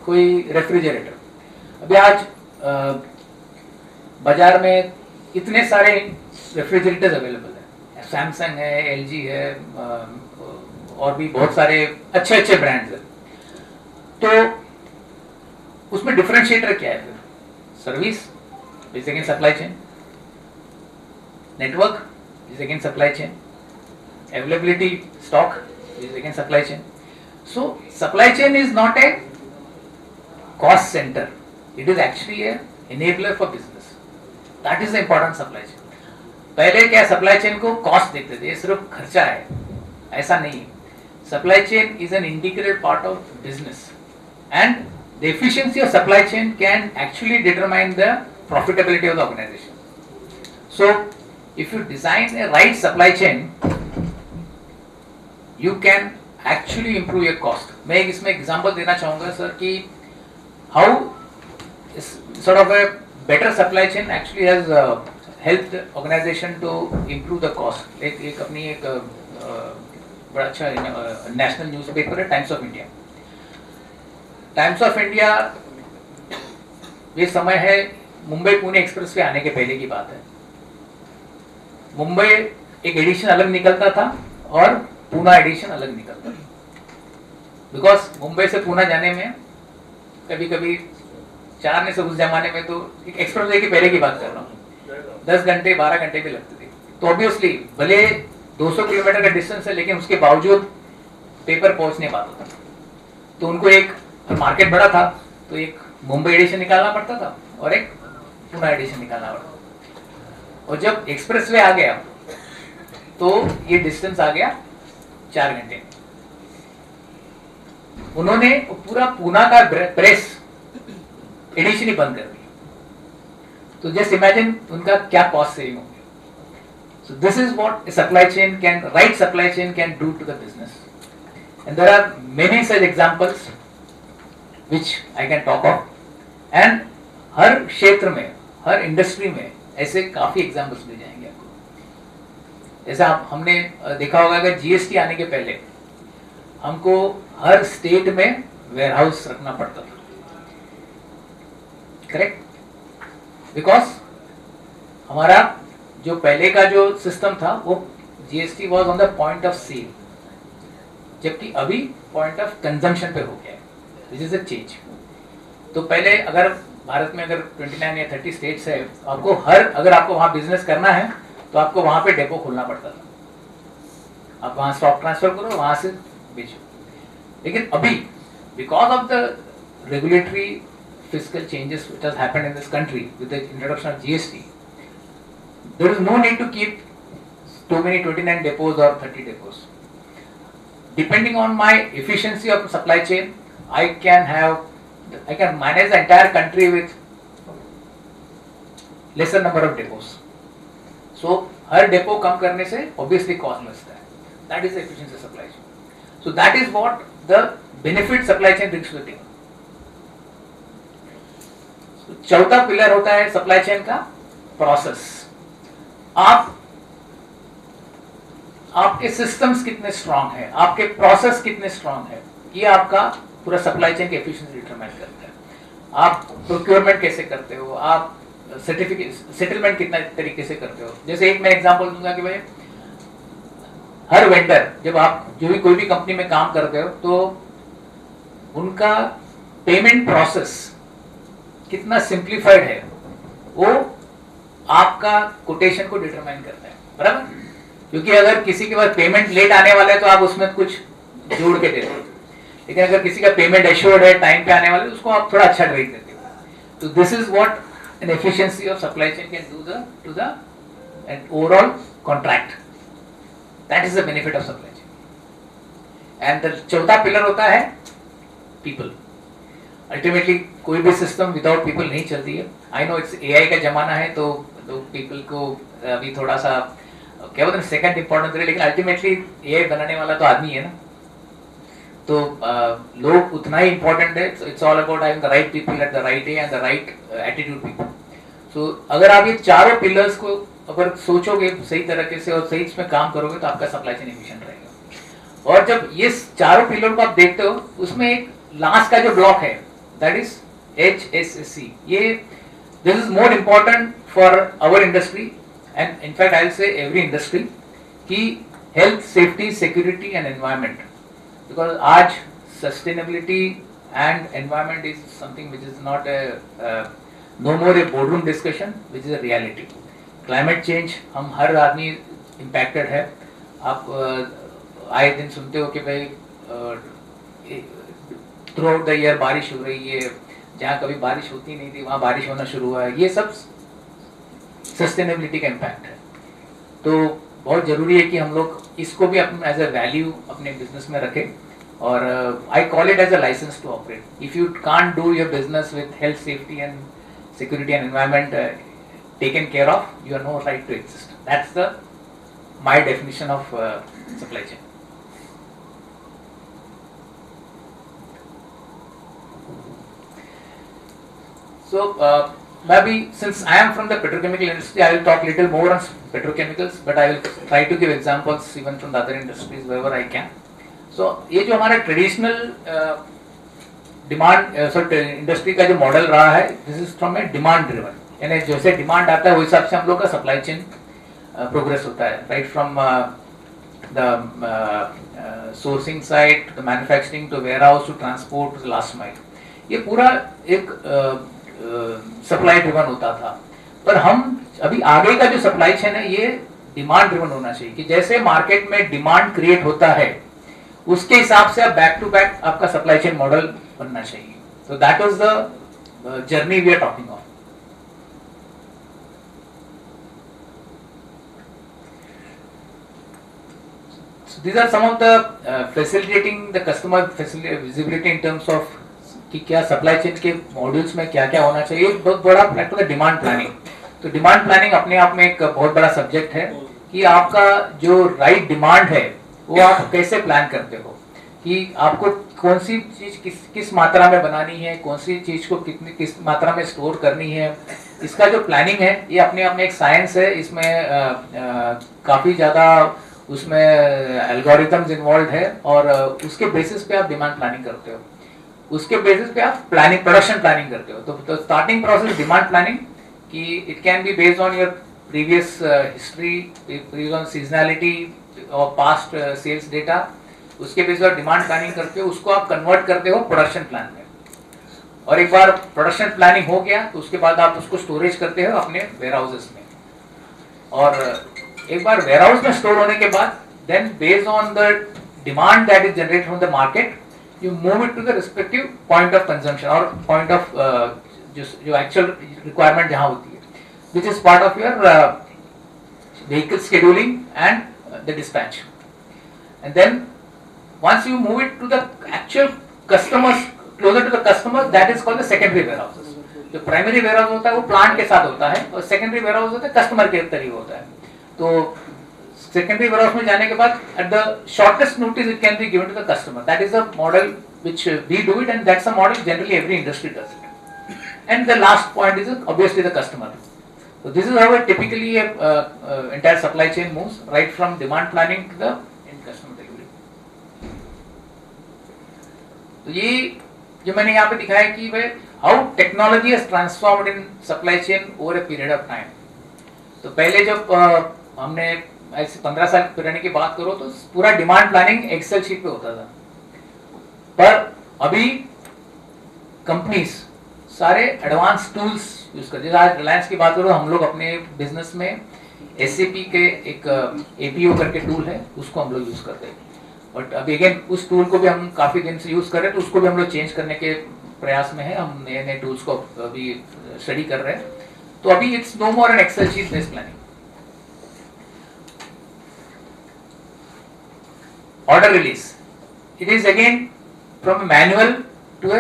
Speaker 4: कोई रेफ्रिजरेटर, अभी आज बाजार में इतने सारे रेफ्रिजरेटर्स अवेलेबल है, सैमसंग है, LG है, और भी बहुत सारे अच्छे अच्छे ब्रांड्स हैं. तो उसमें डिफरेंशिएटर क्या है? फिर service is again supply chain, network is again supply chain, availability stock is again supply chain. So supply chain is not a cost center. It is actually a enabler for business. That is the important supply chain. पहले क्या सप्लाई चेन को कॉस्ट देखते थे, ये सिर्फ खर्चा है, ऐसा नहीं है. Supply chain is an integrated part of business and the efficiency of supply chain can actually determine the profitability of the organisation. So if you design a right supply chain you can actually improve your cost. मैं एक इसमें एग्जांपल देना चाहूंगा सर कि how sort of a better supply chain actually has helped the organization to improve the cost. एक अपनी एक बड़ा अच्छा नेशनल न्यूज़पेपर है times of India. Times of India ये समय है मुंबई पुणे एक्सप्रेस वे आने के पहले की बात है. मुंबई एक एडिशन अलग निकलता था और पूना एडिशन अलग निकलता था. बिकॉज मुंबई से पूना जाने में कभी कभी चलाने से उस जमाने में तो एक एक्सप्रेस वे की पहले की बात कर रहा हूँ 10 घंटे 12 घंटे भी लगते थे. तो ऑब्वियसली भले 200 किलोमीटर का डिस्टेंस है लेकिन उसके बावजूद पेपर पहुंच नहीं पाता था. तो उनको एक मार्केट बड़ा था तो एक मुंबई एडिशन निकालना पड़ता था और एक पुणे एडिशन निकालना पड़ता था. और जब एक्सप्रेस वे आ गया तो ये डिस्टेंस आ गया 4 घंटे. उन्होंने पूरा पूना का प्रेस एडिशन ही बंद कर दी. तो जस्ट इमेजिन उनका क्या कॉस्ट सेविंग हो गया. So this is what a supply chain can, right supply chain can do to the business. And there are many such examples which I can talk of. And हर क्षेत्र में, हर इंडस्ट्री में ऐसे काफी एग्जांपल्स मिल जाएंगे आपको. जैसे हमने देखा होगा कि जीएसटी आने के पहले हमको हर स्टेट में वेयरहाउस रखना पड़ता था. करेक्ट? बिकॉज हमारा जो पहले का जो सिस्टम था वो GST was on the point of sale, जबकि अभी पॉइंट ऑफ कंजम्पशन पे हो गया है. This is a change. तो पहले अगर भारत में अगर 29 या 30 स्टेट्स है, आपको अगर आपको वहां बिजनेस करना है तो आपको वहां पे डेपो खोलना पड़ता था. आप वहां स्टॉक ट्रांसफर करो, वहां से बेचो. लेकिन अभी because of the regulatory fiscal changes which has happened in this country with the introduction of GST, there is no need to keep too many 29 depots or 30 depots. Depending on my efficiency of supply chain, I can manage the entire country with lesser number of depots. So हर डेपो कम करने से obviously cost बचता है. That is the efficiency of supply chain. So that is what the benefit supply chain brings to the table. चौथा पिलर होता है सप्लाई चेन का प्रोसेस. आपके सिस्टम्स कितने स्ट्रांग है, आपके प्रोसेस कितने स्ट्रांग है, ये आपका पूरा सप्लाई चेन की एफिशिएंसी डिटरमाइन करता है. आप प्रोक्योरमेंट कैसे करते हो, आप सेटलमेंट कितना तरीके से करते हो. जैसे एक मैं एग्जांपल दूंगा कि भाई हर वेंडर, जब आप जो भी कोई भी कंपनी में काम करते हो तो उनका पेमेंट प्रोसेस कितना सिंप्लीफाइड है वो आपका कोटेशन को डिटरमाइन करता है. बराबर? क्योंकि अगर किसी के पास पेमेंट लेट आने वाला है तो आप उसमें कुछ जोड़ के देते हो, लेकिन अगर किसी का पेमेंट एश्योर्ड है, टाइम पे आने वाला है, उसको आप थोड़ा अच्छा रेट देते हो. तो this is what an efficiency of supply chain can do to the overall contract. That is the benefit of supply chain. And the चौथा पिलर होता है पीपल. अल्टीमेटली कोई भी सिस्टम विदाउट पीपल नहीं चलती है. आई नो इट्स एआई का जमाना है तो पीपल को अभी थोड़ा सा क्या बोलते हैं सेकंड इंपॉर्टेंस है, लेकिन अल्टीमेटली एआई बनाने वाला तो आदमी है ना. तो लोग उतना ही इंपॉर्टेंट है. It's all about having the right people at the right day and the right attitude people. So अगर आप ये चारों पिलर्स को अगर सोचोगे सही तरीके से और सही इसमें काम करोगे तो आपका सप्लाई चेन एफिशिएंट रहेगा. और जब ये चारों पिलर को आप देखते हो उसमें एक लास्ट का जो ब्लॉक है that is HSSC. This is more important for our industry and in fact I'll say every industry कि health, safety, security and environment, because आज sustainability and environment is something which is not no more a boardroom discussion, which is a reality. Climate change हम हर आदमी impacted है. आप आए दिन सुनते हो कि भाई थ्रू आउट द ईयर बारिश हो रही है, जहाँ कभी बारिश होती नहीं थी वहाँ बारिश होना शुरू हुआ है। ये सब सस्टेनेबिलिटी का इम्पैक्ट है। तो बहुत ज़रूरी है कि हम लोग इसको भी अपने एज अ वैल्यू अपने बिजनेस में रखें। और I call it as a licence to operate. If you can't do your business with health, safety and security and environment taken care of, you have no right to exist. That's my definition of supply chain. So maybe since I am from the petrochemical industry, I will talk little more on petrochemicals, but I will try to give examples even from the other industries wherever I can. So ये जो हमारा ट्रेडिशनल डिमांड इंडस्ट्री का जो मॉडल रहा है, this is from A demand driven, यानी जैसे डिमांड आता है वो हिसाब से हम लोग का सप्लाई चेन प्रोग्रेस होता है, right from the sourcing side to manufacturing to warehouse to transport to last mile. ये पूरा एक सप्लाई ड्रिवन होता था। पर हम अभी आगे का जो सप्लाई चेन है ये डिमांड ड्रिवन होना चाहिए कि जैसे मार्केट में डिमांड क्रिएट होता है उसके हिसाब से आप बैक टू बैक आपका सप्लाई चेन मॉडल बनना चाहिए। तो that was the journey we are talking of. So these are some of the facilitating the customer visibility in terms of कि क्या सप्लाई चेन के मॉड्यूल्स में क्या क्या होना चाहिए। बहुत बड़ा फैक्टर है डिमांड प्लानिंग। तो डिमांड प्लानिंग अपने आप में एक बहुत बड़ा सब्जेक्ट है कि आपका जो राइट डिमांड है वो आप कैसे प्लान करते हो कि आपको कौन सी चीज किस मात्रा में बनानी है, कौन सी चीज को किस मात्रा में स्टोर करनी है। इसका जो प्लानिंग है ये अपने आप में एक साइंस है। इसमें काफी ज्यादा उसमें एल्गोरिथम्स इन्वॉल्व है और उसके बेसिस पे आप डिमांड प्लानिंग करते हो, उसके बेसिस पे आप प्लानिंग प्रोडक्शन प्लानिंग करते हो। तो स्टार्टिंग प्रोसेस डिमांड प्लानिंग कि it can be based on your previous history, based on seasonality और पास्ट सेल्स डेटा। उसके बेसिस पर डिमांड प्लानिंग करते हो, उसको आप कन्वर्ट करते हो प्रोडक्शन प्लान में। और एक बार प्रोडक्शन प्लानिंग हो गया तो उसके बाद आप उसको स्टोरेज करते हो अपने वेयर हाउसेस में। और एक बार वेयर हाउस में स्टोर होने के बाद then based on the demand that is generated from the market you move it to the respective point of consumption or point of जो actual requirement जहाँ होती है, which is part of your vehicle scheduling and the dispatch. And then once you move it to the actual customers, closer to the customers, that is called the secondary warehouses. जो primary warehouse होता है वो plant के साथ होता है और secondary warehouse होता है customer के तरीके होता है। तो secondary warehouse में जाने के बाद at the shortest notice it can be given to the customer. That is a model which we do it, and that's a model generally every industry does it. And the last point is obviously the customer. So this is how a typically entire supply chain moves, right from demand planning to the end customer delivery. तो ये जो मैंने यहाँ पे दिखाया कि वे how technology has transformed in supply chain over a period of time. तो पहले जब हमने ऐसे 15 साल पुराने की बात करो तो पूरा डिमांड प्लानिंग एक्सेल शीट पे होता था। पर अभी कंपनीज सारे एडवांस टूल्स यूज करते हैं। आज रिलायंस की बात करो, हम लोग अपने बिजनेस में SAP के एक APO करके टूल है उसको हम लोग यूज करते हैं। बट अभी अगेन उस टूल को भी हम काफी दिन से यूज कर रहे हैं, तो उसको भी हम लोग चेंज करने के प्रयास में है। हम नए नए टूल्स को अभी स्टडी कर रहे हैं। तो अभी it's no more an Excel sheet based planning. Order release, it is again from a manual to a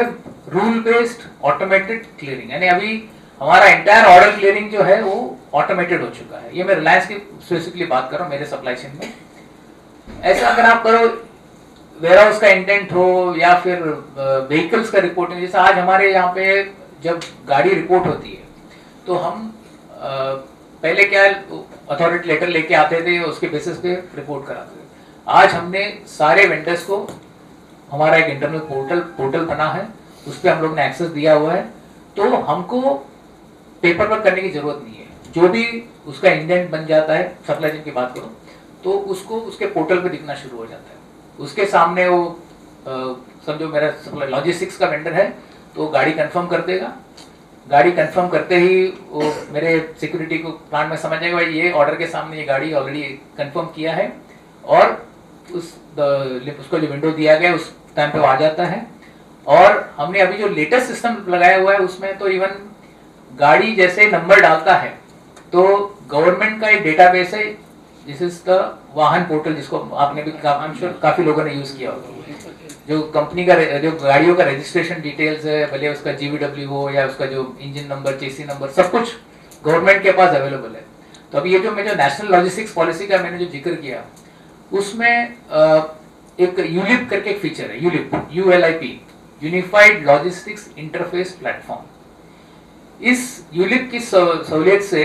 Speaker 4: rule based automated clearing। यानी अभी हमारा entire order clearing जो है वो automated हो चुका है। ये मैं रिलायंस की स्पेसिफिकली बात कर रहा हूँ मेरे सप्लाई चेन में। ऐसा अगर आप करो वेयर हाउस का इंटेंट हो या फिर व्हीकल्स का रिपोर्टिंग, जैसे आज हमारे यहाँ पे जब गाड़ी रिपोर्ट होती है तो हम पहले क्या अथॉरिटी लेटर लेके आते थे, उसके बेसिस पे रिपोर्ट कराते थे। आज हमने सारे वेंडर्स को हमारा एक इंटरनल पोर्टल बना है, उस पर हम लोग ने एक्सेस दिया हुआ है। तो हमको पेपर वर्क करने की जरूरत नहीं है। जो भी उसका इंडेंट बन जाता है, सप्लाई चेन की बात करो तो उसको उसके पोर्टल पे दिखना शुरू हो जाता है। उसके सामने वो समझो मेरा सप्लाई लॉजिस्टिक्स का वेंडर है तो गाड़ी कंफर्म कर देगा। गाड़ी कंफर्म करते ही वो मेरे सिक्योरिटी को प्लांट में समझ जाएगा भाई ये ऑर्डर के सामने ये गाड़ी ऑलरेडी कंफर्म किया है, और उसको जो विंडो दिया गया उस टाइम पे वो आ जाता है। और हमने अभी जो लेटेस्ट सिस्टम लगाया हुआ है उसमें तो इवन गाड़ी जैसे नंबर डालता है तो गवर्नमेंट का एक डेटाबेस है, दिस इज द वाहन पोर्टल, जिसको आपने भी काफी लोगों ने यूज किया होगा। जो कंपनी का जो गाड़ियों का रजिस्ट्रेशन डिटेल्स है, भले उसका जीवीडब्ल्यू हो या उसका जो इंजन नंबर, चेसी नंबर, सब कुछ गवर्नमेंट के पास अवेलेबल है। तो अभी ये जो मैं जो नेशनल लॉजिस्टिक्स पॉलिसी का मैंने जो जिक्र किया उसमें एक यूलिप करके एक फीचर है, ULIP, ULIP, unified logistics interface platform. इस यूलिप की सहूलियत से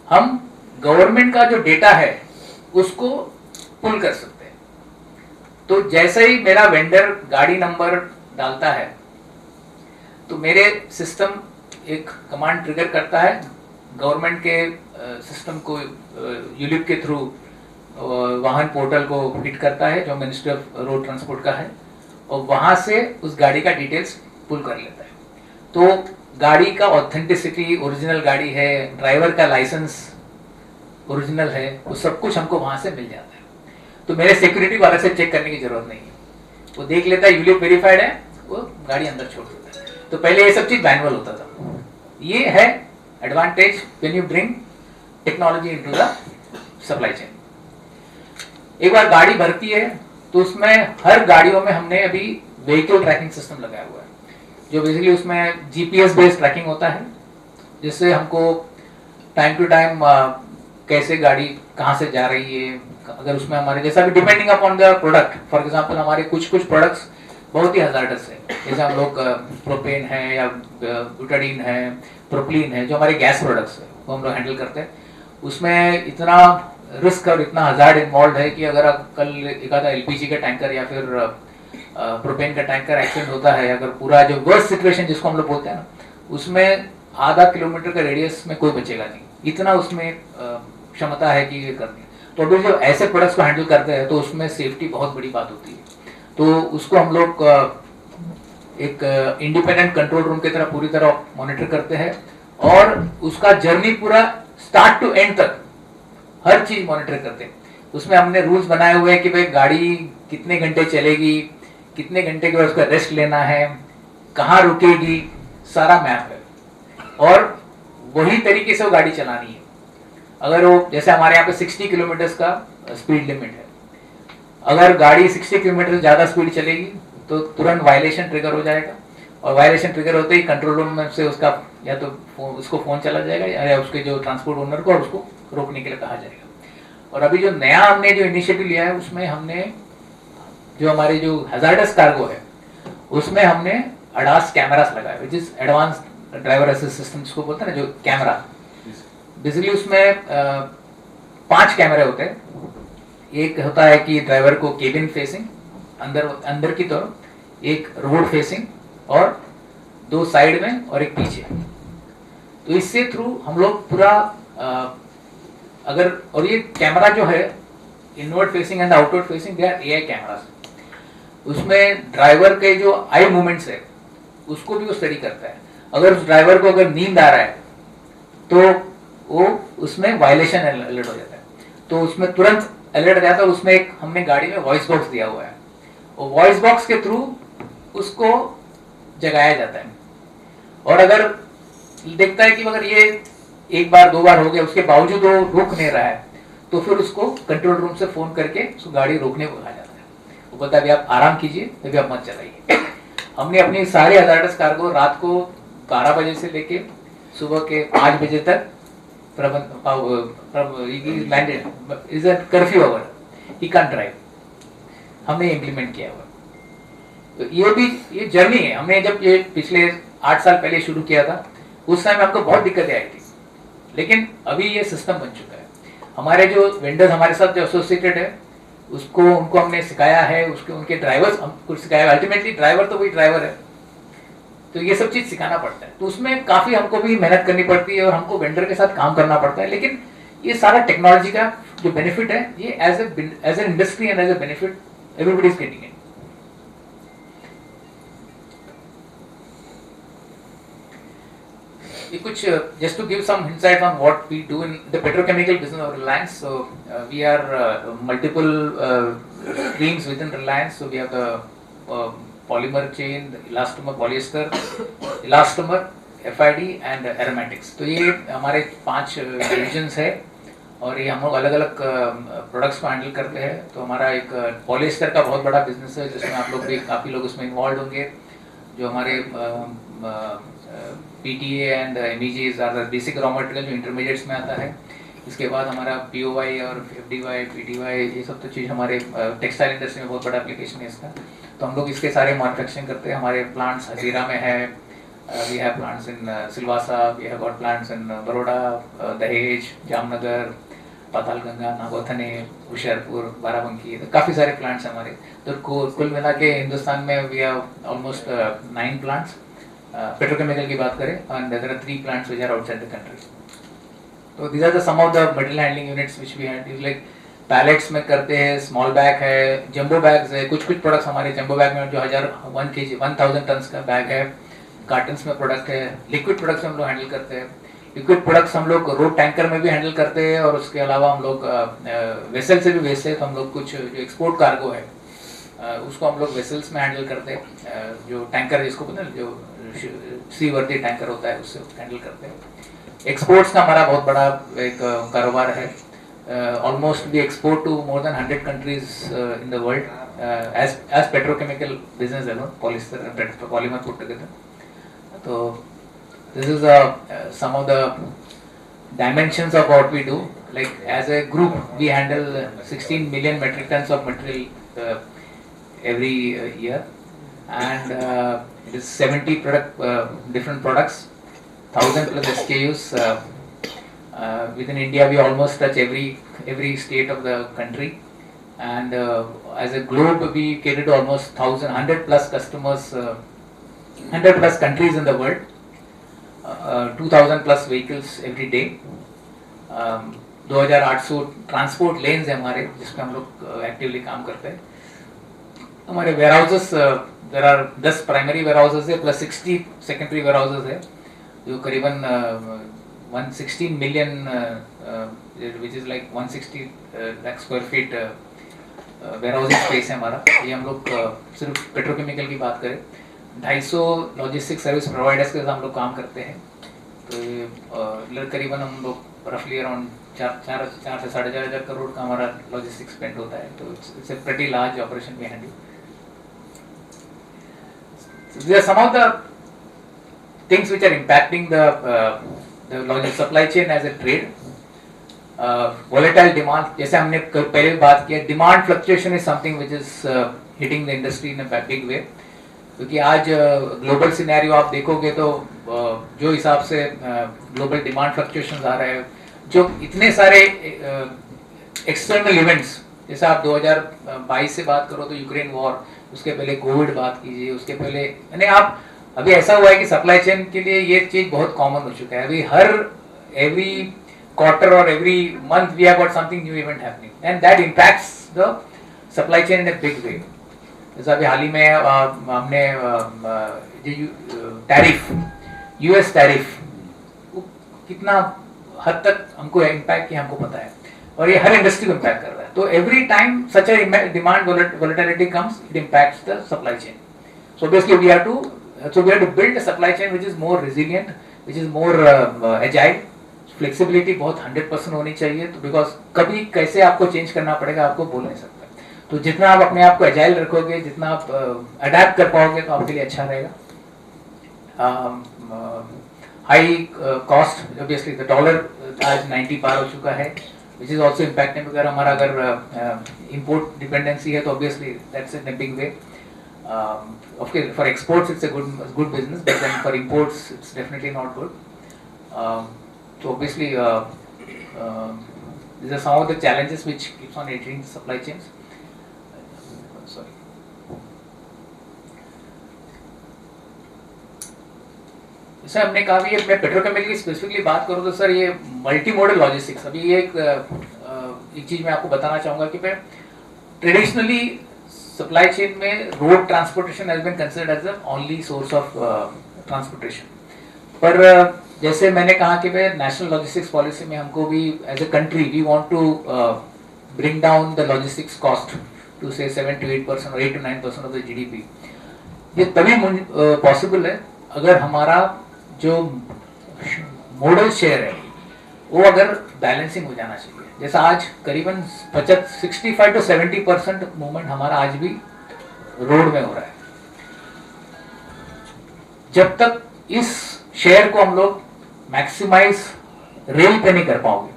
Speaker 4: हम गवर्नमेंट का जो डेटा है उसको पुल कर सकते हैं। तो जैसे ही मेरा वेंडर गाड़ी नंबर डालता है तो मेरे सिस्टम एक कमांड ट्रिगर करता है, गवर्नमेंट के सिस्टम को यूलिप के थ्रू वाहन पोर्टल को हिट करता है जो मिनिस्ट्री ऑफ रोड ट्रांसपोर्ट का है, और वहां से उस गाड़ी का डिटेल्स पुल कर लेता है। तो गाड़ी का ऑथेंटिसिटी, ओरिजिनल गाड़ी है, ड्राइवर का लाइसेंस ओरिजिनल है, वो सब कुछ हमको वहां से मिल जाता है। तो मेरे सिक्योरिटी को अलग से चेक करने की जरूरत नहीं है, वो देख लेता है यूलिप वेरीफाइड है, वो गाड़ी अंदर छोड़ देता है। तो पहले ये सब चीज मैनुअल होता था। ये है advantage when you bring technology into the supply chain. एक बार गाड़ी भरती है तो उसमें हर गाड़ियों में हमने अभी व्हीकल ट्रैकिंग सिस्टम लगाया हुआ है, जो बेसिकली उसमें जीपीएस बेस्ड ट्रैकिंग होता है, जिससे हमको टाइम टू टाइम कैसे गाड़ी कहाँ से जा रही है, अगर उसमें हमारे जैसा भी depending upon the product, for example हमारे कुछ प्रोडक्ट्स बहुत ही हजार्डस है, जैसे हम लोग प्रोपेन है या ब्यूटाडीन है, प्रोपलीन है, जो हमारे गैस प्रोडक्ट्स है वो हम लोग हैंडल करते हैं। उसमें इतना रिस्क और इतना हजार्ड इन्वॉल्व है कि अगर कल एक आधा एलपीजी का टैंकर या फिर प्रोपेन का टैंकर एक्सीडेंट होता है, अगर पूरा जो वर्स्ट सिचुएशन जिसको हम लोग बोलते हैं ना, उसमें आधा किलोमीटर का रेडियस में कोई बचेगा नहीं, इतना उसमें क्षमता है कि ये करनी है। तो अभी जो ऐसे प्रोडक्ट्स को हैंडल करते हैं तो उसमें सेफ्टी बहुत बड़ी बात होती है। तो उसको हम लोग एक इंडिपेंडेंट कंट्रोल रूम की तरह पूरी तरह मॉनिटर करते हैं, और उसका जर्नी पूरा स्टार्ट टू एंड तक हर चीज मॉनिटर करते हैं। उसमें हमने रूल्स बनाए हुए हैं कि भाई गाड़ी कितने घंटे चलेगी, कितने घंटे के बाद उसका रेस्ट लेना है, कहाँ रुकेगी, सारा मैप है, और वही तरीके से वो गाड़ी चलानी है। अगर वो जैसे हमारे यहाँ पे 60 किलोमीटर का स्पीड लिमिट है, अगर गाड़ी 60 किलोमीटर से ज्यादा स्पीड चलेगी तो तुरंत वायलेशन ट्रिगर हो जाएगा, और वायलेशन ट्रिगर होते ही कंट्रोल रूम में से उसका या तो उसको फोन चला जाएगा या उसके जो ट्रांसपोर्ट ओनर को, और उसको रोकने के लिए कहा जाएगा। और अभी जो नया हमने जो इनिशिएटिव लिया है उसमें हमने जो हमारे जो हजार्डस कार्गो है उसमें हमने ADAS कैमरास लगाए, which is advance driver assist system जिसको बोलते हैं ना, जो कैमरा बेसिकली उसमें 5 कैमरे होते हैं। एक होता है कि ड्राइवर को केबिन फेसिंग अंदर की तरफ, एक रोड फेसिंग, और 2 साइड में और एक पीछे। तो इससे थ्रू हम लोग पूरा अगर, और ये कैमरा जो है inward facing and outward facing, they are AI cameras. उसमें ड्राइवर के जो आई मूवमेंट्स है उसको भी वो स्टडी करता है। अगर उस ड्राइवर को अगर नींद आ रहा है तो वो उसमें वायलेशन अलर्ट हो जाता है, तो उसमें तुरंत अलर्ट हो जाता है। उसमें एक हमने गाड़ी में वॉइस बॉक्स दिया हुआ है, और वॉइस बॉक्स के थ्रू उसको जगाया जाता है। और अगर देखता है कि अगर ये एक बार 2 बार हो गया उसके बावजूद वो रुक नहीं रहा है, तो फिर उसको कंट्रोल रूम से फोन करके उसको गाड़ी रोकने को कहा जाता है। वो बोलता है अभी आप आराम कीजिए, अभी आप मत चलाइए। हमने अपनी सारे हजार्डस कार्गो रात को 12 बजे से लेके सुबह के 5 बजे तक is a curfew hour, he can drive, हमने इम्प्लीमेंट किया हुआ। तो ये भी ये जर्नी है। हमने जब ये पिछले 8 साल पहले शुरू किया था उस समय हमको बहुत दिक्कतें आई थी, लेकिन अभी ये सिस्टम बन चुका है। हमारे जो वेंडर्स हमारे साथ जो एसोसिएटेड है उसको उनको हमने सिखाया है, उसके उनके ड्राइवर्स हमको सिखाया। अल्टीमेटली ड्राइवर तो वही ड्राइवर है, तो ये सब चीज सिखाना पड़ता है। तो उसमें काफी हमको भी मेहनत करनी पड़ती है और हमको वेंडर के साथ काम करना पड़ता है। लेकिन ये सारा टेक्नोलॉजी का जो बेनिफिट है, ये as an industry and as a benefit everybody is getting it. We could just to give some insight on what we do in the petrochemical business of Reliance. So we are multiple streams within Reliance. So we have the polymer chain, elastomer, polyester, elastomer, FID and aromatics. तो ये हमारे 5 डिविजन्स है और ये हम लोग अलग अलग प्रोडक्ट्स को हैंडल करते हैं। तो हमारा एक पॉलिएस्टर का बहुत बड़ा बिजनेस है जिसमें आप लोग भी काफ़ी लोग उसमें इन्वॉल्व होंगे। जो हमारे PTA and MEGs are the basic raw material जो इंटरमीडिएट्स में आता है। इसके बाद हमारा POY और FDY, PTY ये सब तो चीज़ हमारे टेक्सटाइल इंडस्ट्री में बहुत बड़ा एप्लीकेशन है इसका। तो हम लोग इसके सारे मैन्युफैक्चरिंग करते हैं। हमारे प्लांट्स हजीरा में है, we have plants in Silvassa, we have got plants in Baroda, Dahej, Jamnagar, Patalganga, नागौथने, Hoshiarpur, Barabanki, तो काफ़ी सारे प्लांट्स हैं हमारे। तो कुल मिला के हिंदुस्तान में we have almost 9 plants petrochemical की बात करें, and there are 3 plants which are outside the country. तो these are the some of the material handling units which we handle, like pallets में करते हैं, स्मॉल बैग है, जंबो बैग्स है, कुछ प्रोडक्ट्स हमारे जंबो बैग में जो 1000 टन्स का बैग है, कार्टन्स में प्रोडक्ट है, लिक्विड प्रोडक्ट्स हम लोग हैंडल करते हैं। लिक्विड प्रोडक्ट्स हम लोग रोड टैंकर में भी हैंडल करते हैं और उसके अलावा हम लोग वेसल से भी भेजते हैं। तो हम लोग कुछ जो एक्सपोर्ट कार्गो है उसको हम लोग वेसल्स में हैंडल करते हैं, जो टैंकर जिसको बोलते हैं जो सी वर्दी टैंकर होता है उससे हैंडल करते हैं। एक्सपोर्ट्स का हमारा बहुत बड़ा एक कारोबार है। Almost we export to more than 100 countries in the world as petrochemical business alone, polyester and polymer put together. तो this is some of the dimensions of what we do. Like as a group, we handle 16 million metric tons of material every year, and it is 70 different products. 1000 plus SKUs. Within India, we almost touch every state of the country, and as a globe, we cater to almost 100 plus customers, 100 plus countries in the world, 2000 plus vehicles every day. 2800 transport lens है हमारे जिसपे हम लोग एक्टिवली काम करते हैं। हमारे warehouses there are 10 primary warehouses है प्लस 60 सेकेंडरी वेयर हाउसेस है जो करीबन 116 million which is like 160 lakh square feet warehousing space है हमारा। ये हम लोग सिर्फ पेट्रोकेमिकल की बात करें 250 लॉजिस्टिक सर्विस प्रोवाइडर्स के साथ हम लोग काम करते हैं। तो ये करीबन हम लोग रफली अराउंड 4 से 4,500 करोड़ का हमारा लॉजिस्टिक स्पेंड होता है। तो it's a pretty large operation we handle. These are some of the things which are impacting the logistic supply chain as a trade. Volatile demand, जैसे हमने पहले बात किया, demand fluctuation is something which is hitting the industry in a big way. क्योंकि आज ग्लोबल सिनेरियो आप देखोगे तो जो हिसाब से ग्लोबल डिमांड फ्लक्चुएशंस आ रहे हैं, जो इतने सारे एक्सटर्नल इवेंट्स, जैसे आप 2022 से बात करो तो यूक्रेन वॉर, उसके पहले कोविड बात कीजिए, उसके पहले यानी आप अभी ऐसा हुआ है कि सप्लाई चेन के लिए ये चीज बहुत कॉमन हो चुका है। अभी एवरी क्वार्टर और every month we have got something new event happening and that impacts the supply chain in a big way. जैसा अभी हाल ही में हमने टैरिफ, यूएस टैरिफ कितना हद तक हमको इम्पैक्ट किया हमको पता है और ये हर इंडस्ट्री को इम्पैक्ट कर रहा है। तो every time such a demand volatility comes, it impacts the supply chain. So obviously we have to build a supply chain which is more resilient, which is more agile. Flexibility बहुत 100% होनी चाहिए, तो बिकॉज कभी कैसे आपको चेंज करना पड़ेगा आपको बोल नहीं सकता। तो जितना आप अपने आप को एजाइल रखोगे, जितना आप अडेप्ट कर पाओगे तो आपके लिए अच्छा रहेगा। High cost, obviously the dollar आज 90 पार हो चुका है, which is also impacting। अगर हमारा import dependency है तो obviously that's in a big way। Okay, for exports it's a good business, but then for imports it's definitely not good। So obviously these are some of the challenges which keeps on hitting the supply chains। Sorry। Sir हमने कहा भी मैं पेट्रोकेमिकल की स्पेसिफिकली बात करूँ तो सर ये मल्टी मॉडल लॉजिस्टिक्स, अभी ये एक चीज़ मैं आपको बताना चाहूँगा कि मैं ट्रेडिशनली सप्लाई चेन में road transportation has been considered as the only source of transportation. पर जैसे मैंने कहा कि भाई नेशनल लॉजिस्टिक्स पॉलिसी में हमको भी as a country we want to bring down the logistics cost to say 7 to 8% or 8 to 9% of the GDP। ये तभी पॉसिबल है अगर हमारा जो मॉडल शेयर है वो अगर बैलेंसिंग हो जाना चाहिए। जैसा आज करीबन 65 to 70% मूवमेंट हमारा आज भी रोड में हो रहा है। जब तक इस शेयर को हम लोग मैक्सिमाइज रेल पे नहीं कर पाओगे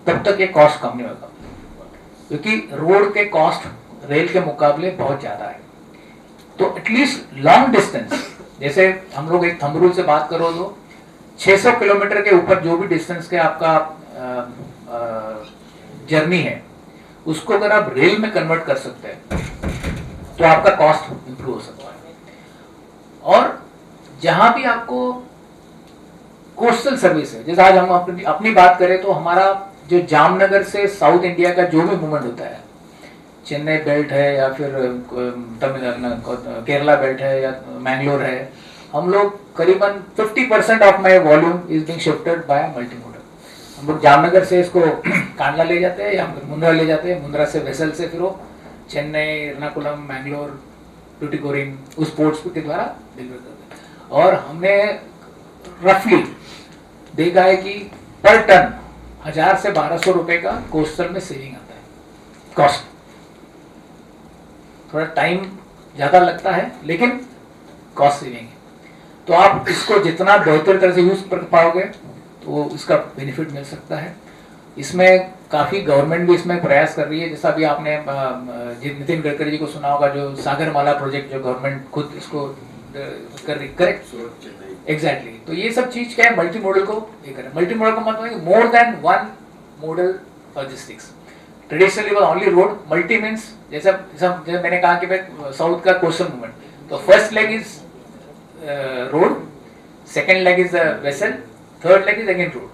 Speaker 4: तब तक ये कॉस्ट कम नहीं होगा, क्योंकि रोड के कॉस्ट रेल के मुकाबले बहुत ज्यादा है। तो एटलीस्ट लॉन्ग डिस्टेंस, जैसे हम लोग एक थंब रूल से बात करो तो 600 किलोमीटर के ऊपर जो भी डिस्टेंस के आपका जर्नी है उसको अगर आप रेल में कन्वर्ट कर सकते हैं तो आपका कॉस्ट इंप्रूव हो सकता है। और जहां भी आपको कोस्टल सर्विस है, जैसे आज हम अपनी बात करें तो हमारा जो जामनगर से साउथ इंडिया का जो भी मूवमेंट होता है, चेन्नई बेल्ट है या फिर केरला बेल्ट है या मैंगलोर है, हम लोग करीबन 50% of my volume is being shifted by multi modal. हम लोग जामनगर से इसको कांडला ले जाते हैं या मुंद्रा ले जाते हैं, मुंद्रा से वेसल से फिर वो चेन्नई, एर्नाकुलम, मैंगलोर, टूटिकोरिन उस पोर्ट्स के द्वारा डिलीवर करते हैं। और हमने रफली देखा है कि पर टन 1000 से 1200 रुपए का कोस्टल में सेविंग आता है। कॉस्ट थोड़ा टाइम ज्यादा लगता है लेकिन कॉस्ट सेविंग है। तो आप इसको जितना बेहतर तरह से यूज कर पाओगे तो इसका बेनिफिट मिल सकता है। इसमें काफी गवर्नमेंट भी इसमें प्रयास कर रही है। जैसा भी आपने नितिन गडकरी जी को सुना होगा, जो सागरमाला प्रोजेक्ट जो गवर्नमेंट खुद इसको कर रही, करेक्ट, एग्जैक्टली। तो ये सब चीज क्या है, मल्टी मॉडल को ये करें। मल्टी मॉडल का मतलब है more than one modal logistics. Traditionally was only road, multi means जैसे मैंने कहा कि भाई साउथ का कोस्टल मूवमेंट, तो first leg is road, second leg is the vessel, third leg is again road.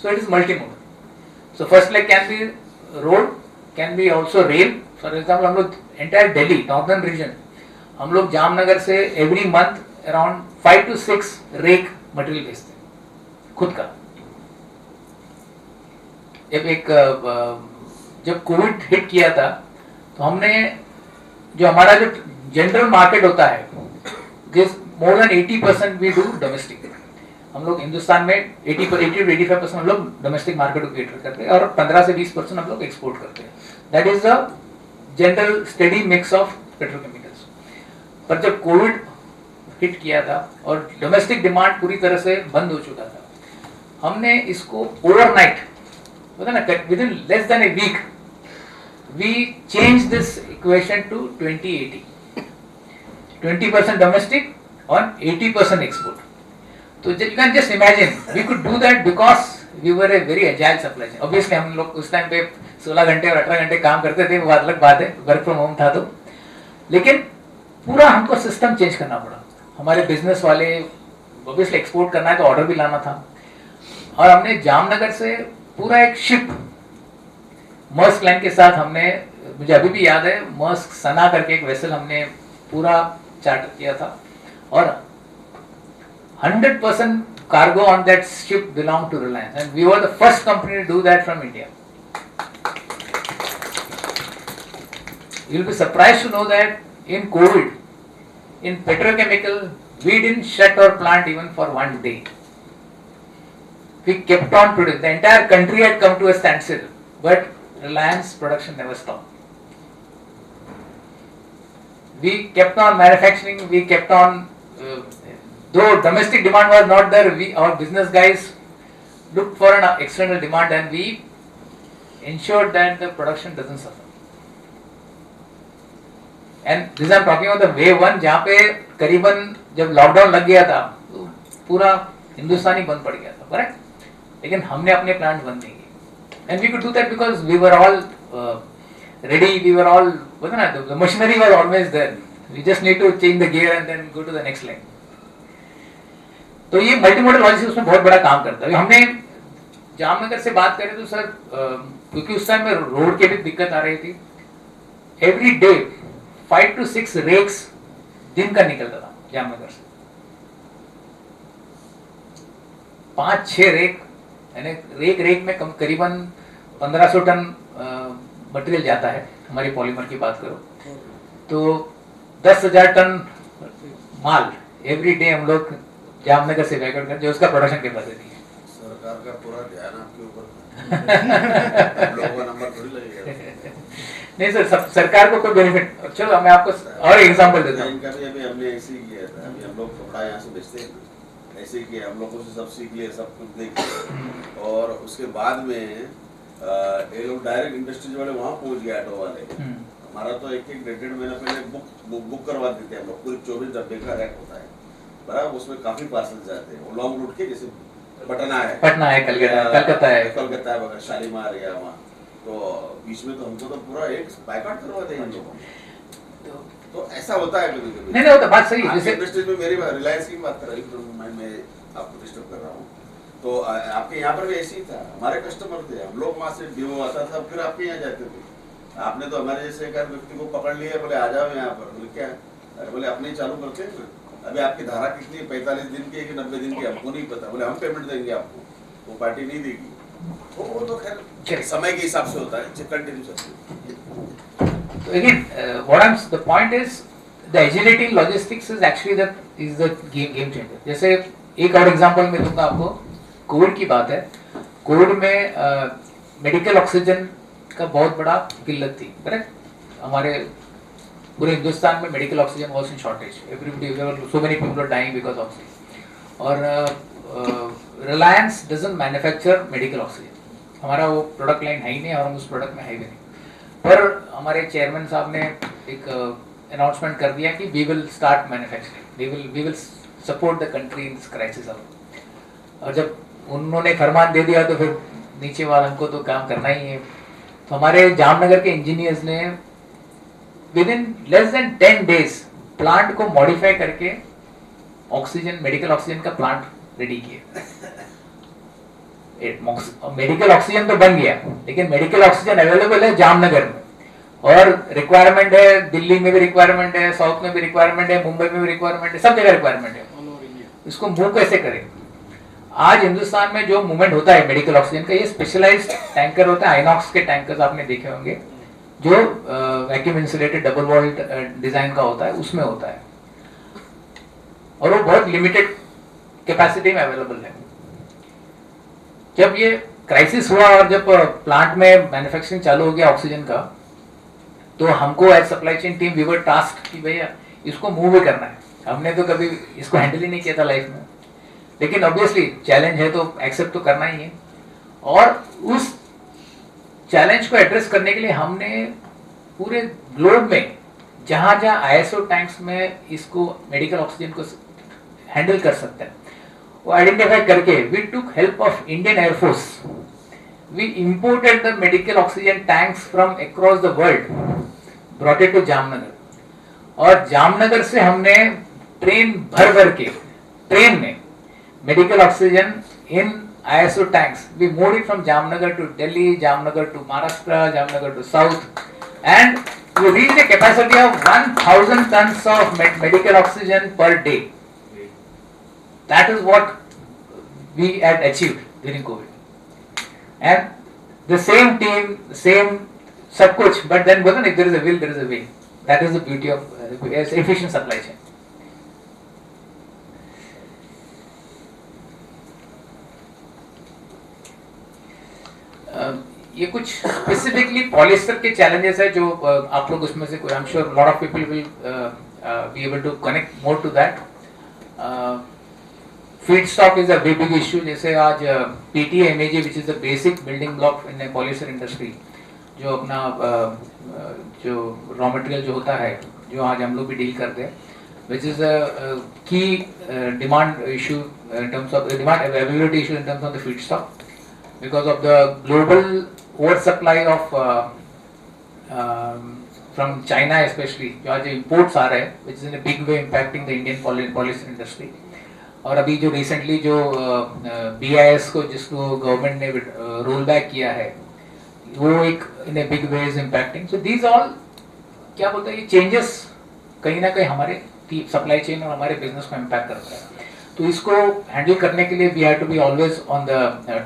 Speaker 4: So it is multimodal. So first leg can be road, can be also rail. For example, हम लोग entire Delhi, northern region, हम लोग जामनगर से every month around 5 to 6 rake material भेजते हैं खुद का। जब कोविड हिट किया था तो हमने जो हमारा जो जनरल मार्केट होता है, जिस more than 80% we do domestic. हम लोग हिंदुस्तान में 80 to 85% हम लोग डोमेस्टिक मार्केट को केटर करते हैं और 15 से 20% हम लोग एक्सपोर्ट करते हैं। That is the general steady mix of petrochemicals. पर जब कोविड हिट किया था और डोमेस्टिक डिमांड पूरी तरह से बंद हो चुका था, हमने इसको ओवरनाइट, पता ना, within less than a week we change this equation to 20-80, 20% domestic और 80% export. So you can just imagine we could do that because we were a very agile supply chain. Obviously हम लोग उस टाइम पे 16 घंटे और 18 घंटे काम करते थे, वो अलग बात है, वर्क फ्रॉम होम था तो, लेकिन पूरा हमको सिस्टम चेंज करना पड़ा। हमारे बिजनेस वाले ऑब्वियसली एक्सपोर्ट करना है तो ऑर्डर भी लाना था, और हमने जामनगर से पूरा एक शिप मर्स्क लाइन के साथ हमने, मुझे अभी भी याद है, मर्स्क सना करके एक वेसल हमने पूरा चार्टर किया था, और 100% cargo on that ship belonged to Reliance, and we were the first company to do that from India. You'll be surprised to know that in COVID, in petrochemical, we didn't shut our plant even for one day. We kept on producing. The entire country had come to a standstill, but Reliance production never stopped. We kept on manufacturing, we kept on, though domestic demand was not there, our business guys looked for an external demand and we ensured that the production doesn't suffer. And this I'm talking about the wave 1, जहाँ पे करीबन जब लॉकडाउन लग गया था तो पूरा हिंदुस्तानी बंद पड़ गया था, करेक्ट? लेकिन हमने अपने प्लांट बंद नहीं किए, and we could do that because we were all ready, we were all, the machinery was always there. We just need to change the gear and then go to the next line. तो ये मल्टीमोडल लॉजिस्टिक्स उसमें बहुत बड़ा काम करता है। हमने जामनगर से बात करें तो सर, क्योंकि उस टाइम में रोड की भी दिक्कत आ रही थी, एवरी डे 5 to 6 रेक्स दिन का निकलता था जामनगर से। 5-6 रेक, यानी रेक में करीबन 1500 टन मटेरियल जाता है। हमारी पॉलीमर की बात करो तो 10,000 टन माल एवरी डे हम लोग जामनगर से बैकआउट करते जो उसका प्रोडक्शन कैपेसिटी है।
Speaker 6: सरकार का पूरा ध्यान आपके ऊपर हम लोगों का नंबर थोड़ी लगेगा।
Speaker 4: नहीं सर, सरकार को कोई बेनिफिट। चलो मैं आपको और एग्जांपल देता हूँ।
Speaker 6: इनका भी अभी हमने ऐसे ही किया था। अभी हम लोग कपड़ा यहाँ से बेचते हैं, ऐसे ही किया, हम लोगों से सब सीख लिया, सब कुछ देख लिया, और उसके बाद में ये लोग डायरेक्ट इंडस्ट्रीज वाले वहाँ पहुँच गए, ऑटो वाले। हमारा तो एक डेढ़ महीना पहले बुक करवा देते हैं हम लोग, पूरी 24 डब्बे का रैक होता है बराबर, उसमें काफी पार्सल जाते हैं, वो लॉन्ग रूट के, जैसे पटना है,
Speaker 4: कलकत्ता है,
Speaker 6: वगैरह, शालीमार या वहाँ, तो बीच में तो हमको तो पूरा एक बाइकआउट करवाते हैं हम लोग। तो ऐसा होता है कभी कभी।
Speaker 4: नहीं होता, बात सही है। जैसे
Speaker 6: इंडस्ट्रीज में मेरी रिलायंस की बात कर रही हूँ, मैं आपको डिस्टर्ब कर रहा हूँ, तो आपके यहाँ पर भी ऐसे ही था, हमारे कस्टमर थे, हम लोग वहाँ से डिवो आता था, फिर आपके यहाँ जाते थे। आपने तो हमारे जैसे एक व्यक्ति को पकड़ लिया, बोले आ जाओ यहाँ पर, बोले क्या, अरे बोले अपने ही चालू करते हैं ना, अभी आपकी धारा कितनी है, 45 दिन की है कि 90 दिन की, हमको नहीं पता, बोले हम पेमेंट देंगे आपको, वो पार्टी नहीं देगी। वो तो खैर समय के हिसाब से होता है, continue.
Speaker 4: again, the point is the agility in logistics is actually the game changer. जैसे एक और एग्जांपल मैं दूंगा आपको, कोविड की बात है। कोविड में मेडिकल ऑक्सीजन का बहुत बड़ा किल्लत थी, करेक्ट? हमारे पूरे हिंदुस्तान में medical oxygen was in shortage, everybody, so many people are dying because of this. और Reliance doesn't manufacture medical oxygen, हमारा वो प्रोडक्ट लाइन है ही नहीं और हम उस प्रोडक्ट में है भी नहीं। पर हमारे चेयरमैन साहब ने एक अनाउंसमेंट कर दिया कि we will start manufacturing, we will support the country in this crisis. और जब उन्होंने फरमान दे दिया तो फिर नीचे वालों को तो काम करना ही है। तो हमारे जामनगर के इंजीनियर्स ने with in less then 10 days plant को मॉडिफाई करके ऑक्सीजन, मेडिकल ऑक्सीजन का प्लांट रेडी किया। मेडिकल ऑक्सीजन तो बन गया, लेकिन मेडिकल ऑक्सीजन अवेलेबल है जामनगर में, और रिक्वायरमेंट है दिल्ली में भी, रिक्वायरमेंट है साउथ में भी, रिक्वायरमेंट है मुंबई में भी, रिक्वायरमेंट है, सब जगह रिक्वायरमेंट है। इसको मूव कैसे करें? आज हिंदुस्तान में जो मूवमेंट होता है मेडिकल ऑक्सीजन का, ये स्पेशलाइज्ड टैंकर होता है, आइनॉक्स के टैंकर्स आपने देखे होंगे, जो vacuum insulated double walled design का होता है, उसमें होता है, और वो बहुत लिमिटेड कैपेसिटी में अवेलेबल है। जब ये क्राइसिस हुआ और जब प्लांट में मैन्युफैक्चरिंग चालू हो गया ऑक्सीजन का, तो हमको as supply chain team we were task कि भैया इसको मूव भी करना है। हमने तो कभी इसको हैंडल ही नहीं किया था लाइफ में, लेकिन ऑब्वियसली चैलेंज है तो एक्सेप्ट तो करना ही है। और उस चैलेंज को एड्रेस करने के लिए हमने पूरे ग्लोब में जहां जहां आईएसओ टैंक्स में इसको मेडिकल ऑक्सीजन को हैंडल कर सकते हैं वो आइडेंटिफाई करके, we took help of Indian air force, we imported the medical oxygen tanks from across the world, brought it to Jamnagar, और जामनगर से हमने ट्रेन भर भर के ट्रेन में medical oxygen in ISO tanks. We moved it from Jamnagar to Delhi, Jamnagar to Maharashtra, Jamnagar to South, and we reached a capacity of 1,000 tons of medical oxygen per day. That is what we had achieved during COVID. And the same team, same सब कुछ, but then बोलते ना, if there is a will, there is a way. That is the beauty of efficient supply chain. ये कुछ स्पेसिफिकली पॉलिएस्टर के चैलेंजेस है जो आप लोग उसमें से, I am sure lot of people will be able to connect more to that. Feed stock is a very big issue. जैसे आज PTA MAJ which is the basic building block in polyester industry, जो अपना जो रॉ मटेरियल जो होता है, जो आज हम लोग भी डील करते हैं, विच इज अ की demand issue in terms of demand availability issue in terms of the feed stock, because of the global oversupply of from China especially, जो आज imports आ रहे हैं, which is in a big way impacting the Indian polyester industry। और अभी जो recently जो BIS को जिसको गवर्नमेंट ने रोल बैक किया है, वो एक in a big way is impacting। So these all क्या बोलते हैं, ये changes कहीं ना कहीं हमारे सप्लाई चेन और हमारे बिजनेस को इम्पैक्ट करता है। तो इसको हैंडल करने के लिए we have to be always on the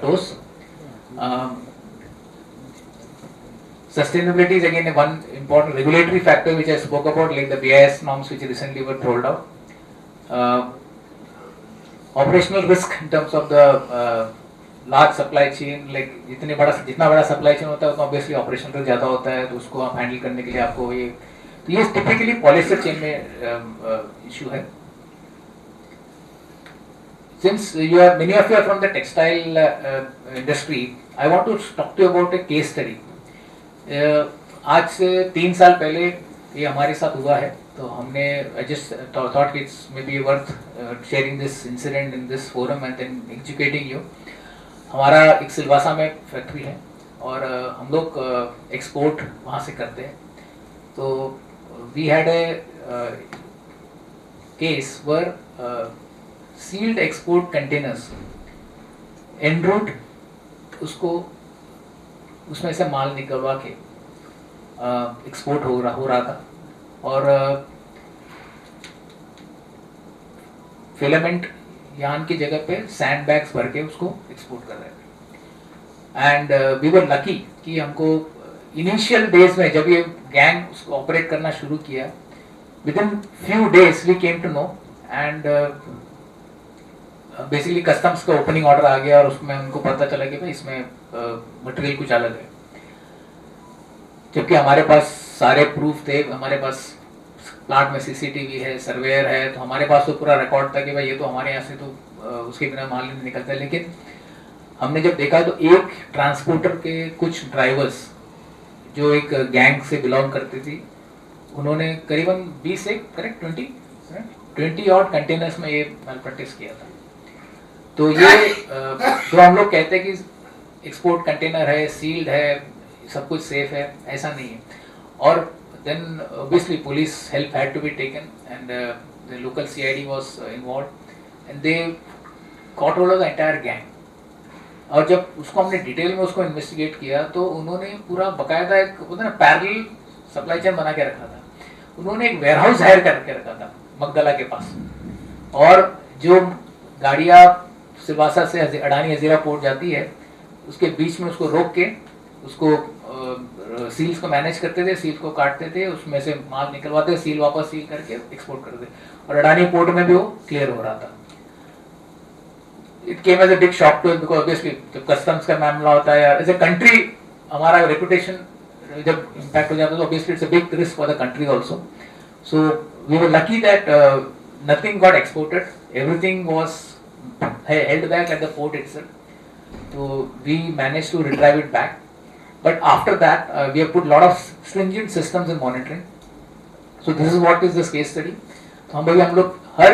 Speaker 4: toes। Sustainability is again one important regulatory factor which I spoke about, like the BIS norms which recently were rolled out, operational risk in terms of the large supply chain, like जितना बड़ा सप्लाई चेन होता है उतना ऑब्वियसली ऑपरेशन रिस्क ज़्यादा होता है, तो उसको आप हैंडल करने के लिए आपको ये, तो ये टिपिकली पॉलिएस्टर चेन में इशू है. Since many of you are from the textile industry, I want to talk to you about a case study. आज से 3 साल पहले ये हमारे साथ हुआ है, तो हमने just thought it's maybe worth sharing this incident in this forum and then educating you. हमारा एक सिलवासा में फैक्ट्री है और हम लोग एक्सपोर्ट वहाँ से करते हैं. तो we had a case where sealed export containers en route उसको उसमें से माल निकलवा के एक्सपोर्ट हो रहा था और फिलामेंट यार्न की जगह पे सैंड बैग्स भर के उसको एक्सपोर्ट कर रहे थे. एंड वी वर लकी कि हमको इनिशियल डेज में जब ये गैंग उसको ऑपरेट करना शुरू किया, within few days we came to know and basically customs का ओपनिंग ऑर्डर आ गया और उसमें उनको पता चला कि भाई इसमें मटेरियल कुछ अलग है, जबकि हमारे पास सारे प्रूफ थे, हमारे पास प्लांट में सीसीटीवी है, सर्वेयर है, तो हमारे पास तो पूरा रिकॉर्ड था कि भाई ये तो हमारे यहाँ से तो उसके बिना माल नहीं निकलता. लेकिन हमने जब देखा तो एक ट्रांसपोर्टर के कुछ ड्राइवर्स जो एक गैंग से बिलोंग करती थी, उन्होंने करीबन 20 से करेक्ट 20 और कंटेनर्स में ये माल प्रैक्टिस किया था. तो ये जो हम लोग कहते हैं कि एक्सपोर्ट कंटेनर है, सील्ड है, सब कुछ सेफ है, ऐसा नहीं है. और then obviously police help had to be taken and the local CID was involved and they caught hold of the entire gang. और जब उसको हमने डिटेल में उसको इन्वेस्टिगेट किया तो उन्होंने पूरा बकायदा एक ना पैरेलल सप्लाई चेन बना के रखा था. उन्होंने एक वेयरहाउस हायर करके रखा था मगदला के पास, और जो गाड़ियाँ सिलवासा से अडानी हजीरा पोर्ट जाती है उसके बीच में उसको रोक के उसको सील्स को मैनेज करते थे, सील को काटते थे, उसमें से माल निकलवाते, सील वापस सील करके एक्सपोर्ट करते, और अडानी पोर्ट में भी वो क्लियर हो रहा था. It came as a big shock to because obviously जब कस्टम्स का मामला होता है, एज ए कंट्री हमारा रेपुटेशन जब इम्पैक्ट हो जाता है तो obviously it's a big risk for the country also. So we were lucky that nothing got exported, everything was held back at the port itself. So we managed to retrieve it back. But after that, we have put a lot of stringent systems in monitoring. So this is what is this case study. तो हम लोग हर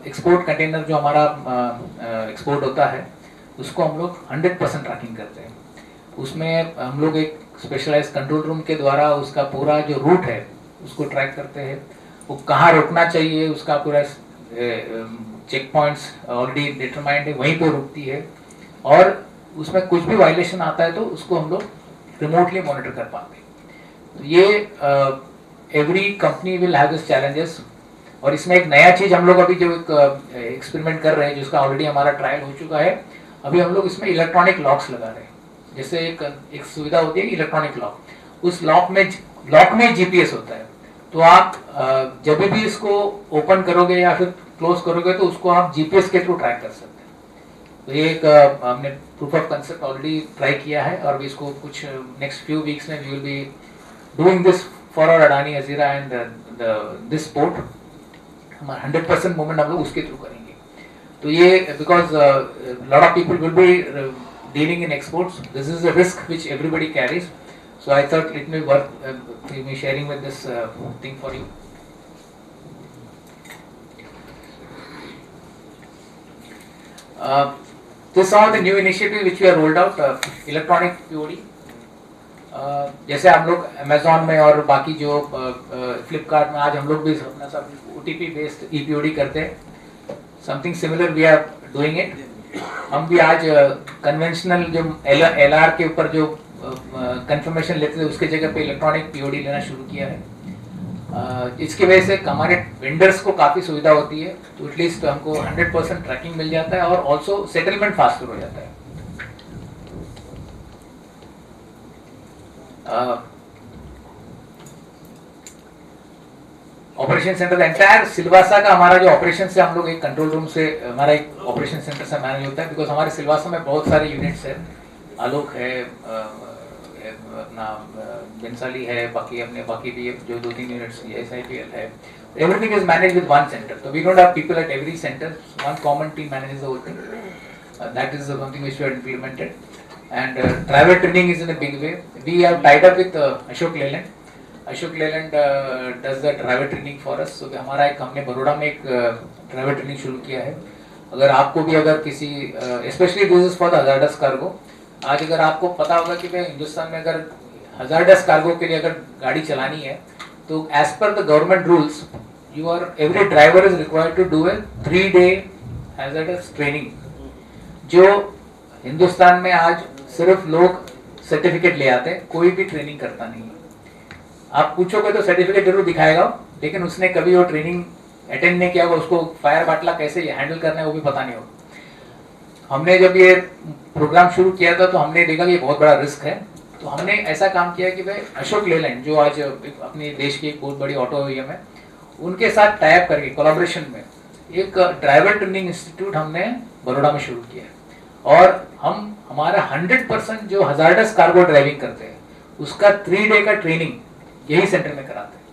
Speaker 4: एक्सपोर्ट कंटेनर जो हमारा एक्सपोर्ट होता है उसको हम लोग 100% ट्रैकिंग करते हैं. उसमें हम लोग एक स्पेशलाइज्ड कंट्रोल रूम के द्वारा उसका पूरा जो रूट है उसको ट्रैक करते हैं, वो कहाँ रोकना चाहिए उसका पूरा चेक पॉइंट्स ऑलरेडी डिटरमाइंड है, वहीं पे रुकती है, और उसमें कुछ भी वायलेशन आता है तो उसको हम लोग रिमोटली मॉनिटर कर पाते हैं. तो ये every company will have this challenges. और इसमें एक नया चीज हम लोग अभी जो एक एक्सपेरिमेंट कर रहे हैं जिसका ऑलरेडी हमारा ट्रायल हो चुका है, अभी हम लोग इसमें इलेक्ट्रॉनिक लॉक्स लगा रहे हैं. जैसे एक सुविधा होती है इलेक्ट्रॉनिक लॉक, उस लॉक में जीपीएस होता है, तो आप जब भी इसको ओपन करोगे या फिर क्लोज करोगे तो उसको आप जीपीएस के थ्रू ट्रैक कर सकते हैं. तो ये एक हमने proof of concept already try किया है और इसको कुछ नेक्स्ट फ्यू वीक्स में we will be doing this for our Adani Hazira and this port. हमारा 100% मूवमेंट हम लोग उसके थ्रू करेंगे. तो ये because lot of people will be dealing in exports, this is a risk which everybody carries. So I thought it may worth me sharing with this thing for you. This is some of the new initiatives which we have rolled out. Electronic POD. जैसे हम लोग Amazon में और बाकी जो Flipkart में आज हम लोग भी अपना सब OTP based EPOD करते हैं. Something similar we are doing it. हम भी आज कन्वेंशनल जो LR के ऊपर जो कंफर्मेशन लेते थे उसके जगह पे इलेक्ट्रॉनिक POD लेना शुरू किया है. इसकी वजह से हमारे वेंडर्स को काफ़ी सुविधा होती है, तो एटलीस्ट हमको 100% ट्रैकिंग मिल जाता है और ऑल्सो सेटलमेंट फास्टर हो जाता है. ऑपरेशन सेंटर एंटायर सिलवासा का हमारा जो ऑपरेशन से हम लोग एक कंट्रोल रूम से हमारा एक ऑपरेशन सेंटर से मैनेज होता है, बिकॉज हमारे सिलवासा में बहुत सारे यूनिट्स है, आलोक है, अपना बंसाली है, बाकी भी जो 2-3 यूनिट्स SIPL है, everything is managed with one center. So we don't have people at every center. One common team manages the whole thing. That is something which we have implemented. And driver training is in a big way. We have tied up with Ashok Leyland. Ashok Leyland does the driver training for us. So हमारा एक हमने बड़ौदा में एक driver training शुरू किया है. अगर आपको भी अगर किसी especially this is for the hazardous cargo. आज अगर आपको पता होगा कि भाई हिंदुस्तान में अगर hazardous cargo के लिए अगर गाड़ी चलानी है, तो as per the government rules, every driver is required to do a 3-day hazardous training. जो हिंदुस्तान में आज सिर्फ लोग सर्टिफिकेट ले आते हैं, कोई भी ट्रेनिंग करता नहीं है. आप पूछोगे तो सर्टिफिकेट जरूर दिखाएगा, लेकिन उसने कभी वो ट्रेनिंग अटेंड नहीं किया होगा, उसको फायर बाटला कैसे हैंडल करना है वो भी पता नहीं होगा. हमने जब ये प्रोग्राम शुरू किया था तो हमने देखा कि ये बहुत बड़ा रिस्क है, तो हमने ऐसा काम किया कि भाई अशोक लेलैंड जो आज अपने देश की एक बहुत बड़ी ऑटो OEM है, उनके साथ टाइप करके कोलैबोरेशन में एक ड्राइवर ट्रेनिंग इंस्टीट्यूट हमने बड़ौदा में शुरू किया है. और हम हमारा 100% जो हजार्डस कार्गो ड्राइविंग करते हैं उसका 3 डे का ट्रेनिंग यही सेंटर में कराते हैं.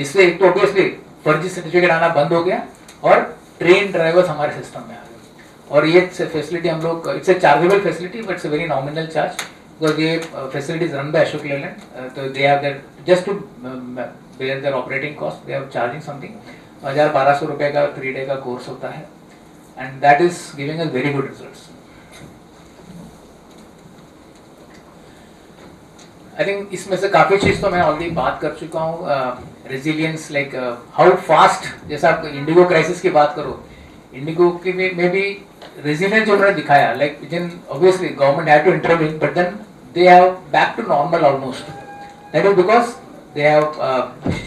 Speaker 4: इससे एक तो ऑब्वियसली फर्जी सर्टिफिकेट आना बंद हो गया और ट्रेन ड्राइवर्स हमारे सिस्टम में आ गए. और ये फैसिलिटी हम लोग, it's a chargeable facility but it's a very nominal charge, because ये facilities run by Ashok Leyland. तो they have that just to bear their operating cost, they are charging something 1200 रुपए का 3 डे का कोर्स होता है, and that is giving us very good results. I think इसमें से काफी चीज तो मैं ऑलरेडी बात कर चुका हूँ. रेजिलियंस लाइक हाउ फास्ट, जैसा आप इंडिगो क्राइसिस की बात करो, इंडिगो की में भी रेजिलियंस जो उन्होंने दिखाया, like then obviously government had to intervene but then they have back to normal almost. That is because they have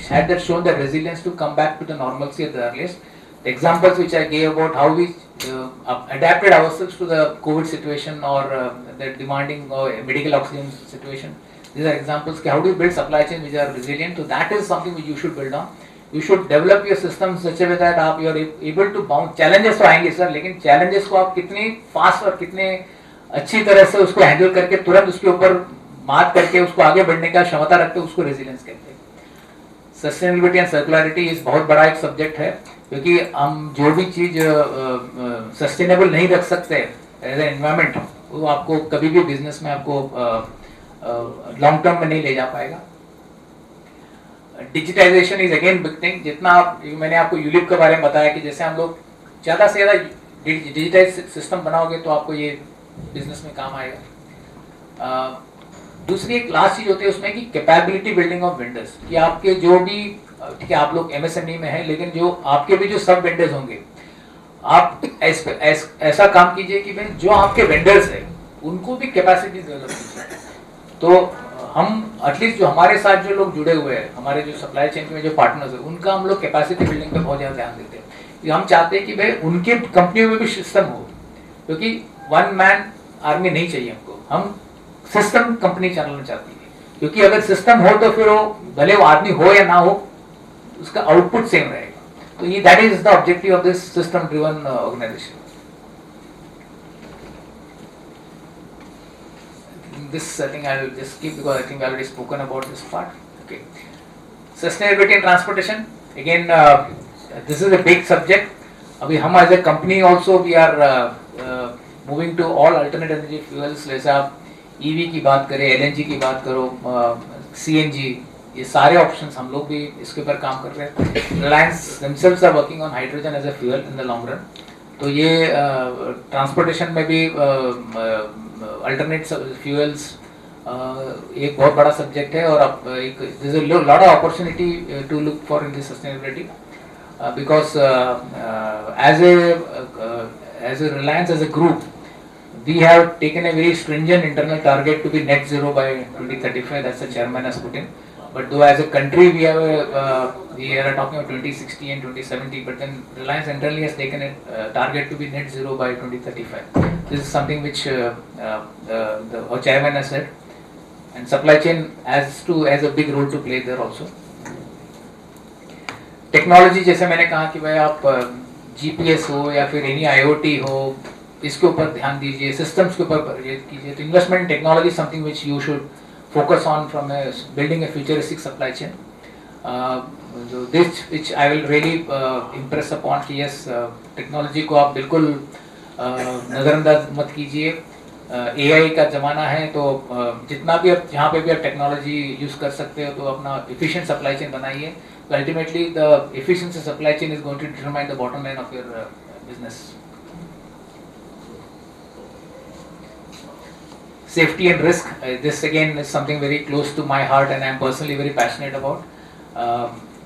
Speaker 4: had that shown that resilience to come back to the normalcy at the earliest. The examples which I gave about how we adapted ourselves to the COVID situation or the demanding medical oxygen situation, these are examples how do you build supply chain which are resilient. So that is something which you should build on. You should develop your system such a way that you are able to bounce. Challenges तो आएंगे सर, लेकिन challenges को आप कितनी फास्ट और कितने अच्छी तरह से उसको हैंडल करके तुरंत उसके ऊपर मात करके उसको आगे बढ़ने का क्षमता रखते हैं, उसको रेजिलियंस कहते हैं. सस्टेनेबिलिटी एंड सर्कुलरिटी इस बहुत बड़ा एक सब्जेक्ट है, क्योंकि हम जो भी चीज सस्टेनेबल नहीं रख सकते एज ए एनवायरमेंट, वो आपको कभी भी बिजनेस में आपको लॉन्ग टर्म में नहीं ले जा पाएगा. Digitization is again big thing. जितना आप, मैंने आपको यूलिप के बारे में बताया कि जैसे हम लोग ज्यादा से ज्यादा डिजिटाइज सिस्टम बनाओगे तो आपको ये बिजनेस में काम आएगा. दूसरी एक लास्ट चीज होती है उसमें कि कैपेबिलिटी बिल्डिंग ऑफ वेंडर्स, कि आपके जो भी, ठीक है आप लोग MSME में है, लेकिन जो आपके भी जो सब वेंडर्स होंगे, आप ऐसा काम कीजिए कि भाई जो आपके वेंडर्स है उनको भी कैपेसिटी डेवलप कीजिए. तो हम एटलीस्ट जो हमारे साथ जो लोग जुड़े हुए हैं, हमारे जो सप्लाई चेन में जो पार्टनर्स है, उनका हम लोग कैपेसिटी बिल्डिंग पे बहुत ज्यादा ध्यान देते हैं. हम चाहते हैं कि भाई उनके कंपनियों में भी सिस्टम हो, क्योंकि 1 मैन आर्मी नहीं चाहिए हमको, हम सिस्टम कंपनी चलाना चाहती है. क्योंकि अगर सिस्टम हो तो फिर वो भले वो आदमी हो या ना हो, उसका आउटपुट सेम रहेगा. तो ये that is the objective of this system driven organization. This I think I will just skip because I think we already spoken about this part. Okay, sustainability and transportation again. This is a big subject. अभी हम as a company also we are moving to all alternate energy fuels. जैसे आप EV की बात करें, LNG की बात करो, CNG, ये सारे ऑप्शंस हम लोग भी इसके ऊपर काम कर रहे हैं. Reliance themselves are working on hydrogen as a fuel in the long run. तो ये ट्रांसपोर्टेशन में भी अल्टरनेट फ्यूल्स एक बहुत बड़ा सब्जेक्ट है. और अब एक there's a lot of opportunity to look for in this sustainability because as a Reliance as a group, we have taken a very stringent internal target to be net zero by 2035. That's the chairman has put in. But though as a country we are talking of 2060 and 2070, but then Reliance internally has taken a target to be net zero by 2035. This is something which our chairman has said, and supply chain has a big role to play there also. Technology जैसे मैंने कहा कि भाई आप जीपीएस हो या फिर एनी आईओटी हो, इसके ऊपर ध्यान दीजिए, सिस्टम्स के ऊपर ये कीजिए। तो investment in technology something which you should focus on from building a futuristic supply chain. So this which I will really impress upon कि yes टेक्नोलॉजी को आप बिल्कुल नज़रअंदाज मत कीजिए। AI का ज़माना है, तो जितना भी आप जहाँ पे भी आप टेक्नोलॉजी यूज़ कर सकते हो तो अपना efficient supply chain बनाइए। So ultimately the efficiency supply chain is going to determine the bottom line of your business. Safety and risk, this again is something very close to my heart and I am personally very passionate about.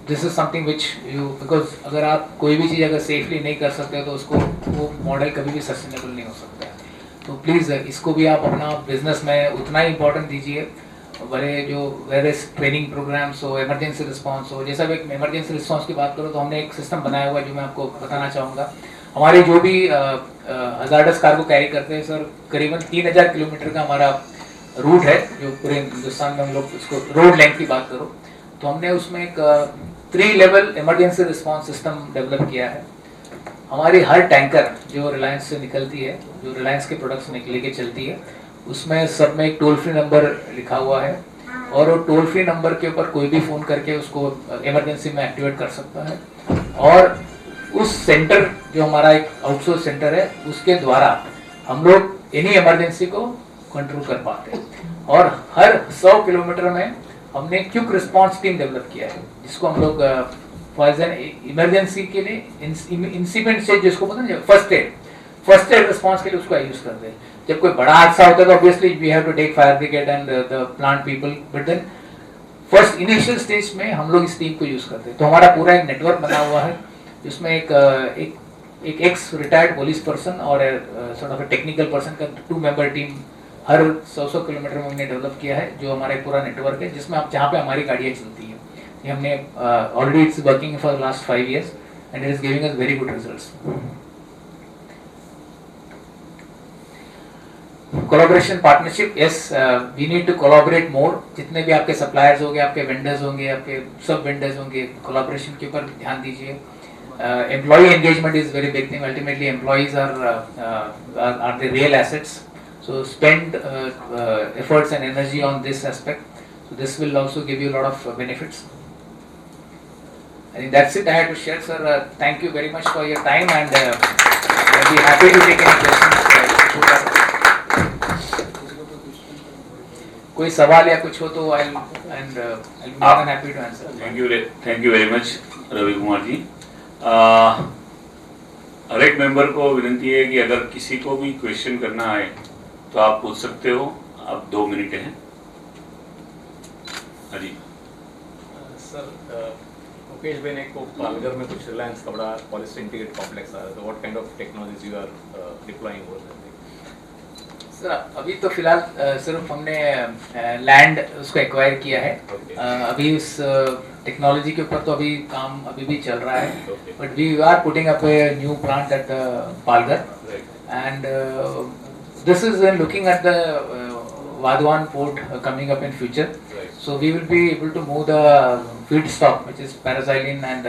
Speaker 4: This is something which you, because अगर आप कोई भी चीज़ अगर सेफली नहीं कर सकते तो उसको वो मॉडल कभी भी सस्टेनेबल नहीं हो सकता है। तो प्लीज़ इसको भी आप अपना बिजनेस में उतना ही इम्पोर्टेंट दीजिए। बड़े जो वेरियस ट्रेनिंग प्रोग्राम्स हो, इमरजेंसी रिस्पांस हो, जैसा भी इमरजेंसी रिस्पांस की बात करो तो हमने एक सिस्टम बनाया हुआ है जो मैं आपको बताना चाहूँगा। हमारे जो भी हजार्डस कार्गो कैरी करते हैं सर, करीबन 3000 किलोमीटर का हमारा रूट है जो पूरे हिंदुस्तान में हम लोग उसको रोड लेंथ की बात करो तो हमने उसमें एक 3 level emergency response system develop किया है। हमारी हर टैंकर जो रिलायंस से निकलती है, जो रिलायंस के प्रोडक्ट्स निकले के चलती है, उसमें सब में एक टोल फ्री नंबर लिखा हुआ है और वो टोल फ्री नंबर के ऊपर कोई भी फ़ोन करके उसको इमरजेंसी में एक्टिवेट कर सकता है। और उस सेंटर जो हमारा एक आउटसोर्स सेंटर है उसके द्वारा हम लोग एनी इमरजेंसी को कंट्रोल कर पाते हैं। और हर 100 किलोमीटर में हमने क्विक रिस्पांस टीम डेवलप किया है जिसको हम लोग इमरजेंसी के लिए इंसिडेंट से जिसको बोलते हैं फर्स्ट एड रिस्पांस के लिए उसको यूज करते हैं। जब कोई बड़ा हादसा होता है तो obviously we have to take fire brigade and the plant people, but then first initial stage में हम लोग इस टीम को यूज करते हैं। तो हमारा पूरा एक नेटवर्क बना हुआ है जिसमें एक एक्स रिटायर्ड पुलिस पर्सन और सॉर्ट ऑफ टेक्निकल पर्सन का 2 मेंबर टीम हर 100 किलोमीटर में हमने डेवलप किया है, जो हमारा पूरा नेटवर्क है जिसमें आप जहाँ पे हमारी गाड़ियाँ चलती हैं। ये हमने already it's working for last 5 years and it is giving us very good results. Collaboration partnership, yes we need to collaborate more. जितने भी आपके सप्लायर्स होंगे, आपके वेंडर्स होंगे, आपके सब वेंडर्स होंगे, कोलैबोरेशन के ऊपर ध्यान दीजिए। Employee engagement is very big thing. Ultimately, employees are the real assets. So spend efforts and energy on this aspect. So this will also give you a lot of benefits. I think that's it I had to share, sir. Thank you very much for your time, and I'll be happy to take any questions. कोई सवाल या कुछ हो तो I'll be more than happy to answer.
Speaker 7: Thank you very much, Ravi Kumar ji. हर एक मेंबर को विनती है कि अगर किसी को भी क्वेश्चन करना है तो आप पूछ सकते हो। आप 2 मिनट हैं। हाँ जी
Speaker 8: सर, मुकेश भाई ने को पालघर में कुछ रिलायंस का बड़ा पॉलिसी इंटीग्रेटेड कॉम्प्लेक्स आ रहा है, तो what kind of technologies you are deploying over there?
Speaker 4: Sir अभी तो फिलहाल सिर्फ हमने लैंड उसको एक्वायर किया है। अभी उस टेक्नोलॉजी के ऊपर तो अभी काम अभी भी चल रहा है, but we are putting up a new plant at Palghar and this is looking at the Vadhavan port coming up in future. So we will be able to move the feedstock, which is paraxylene and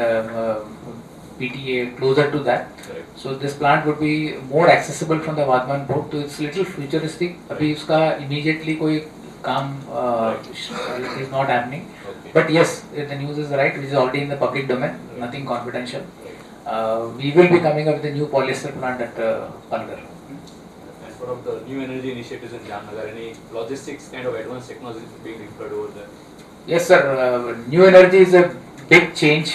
Speaker 4: PTA, closer to that. So this plant would be more accessible from the Vadhavan port. So it's little futuristic. अभी उसका immediately कोई काम is not happening. But yes, the news is right, which is already in the public domain. Nothing confidential. We will be coming up with a new polyester plant at Palghar.
Speaker 8: One of the new energy initiatives in Jamnagar, any logistics kind of advanced technologies being deployed over there?
Speaker 4: Yes, sir. New energy is a big change.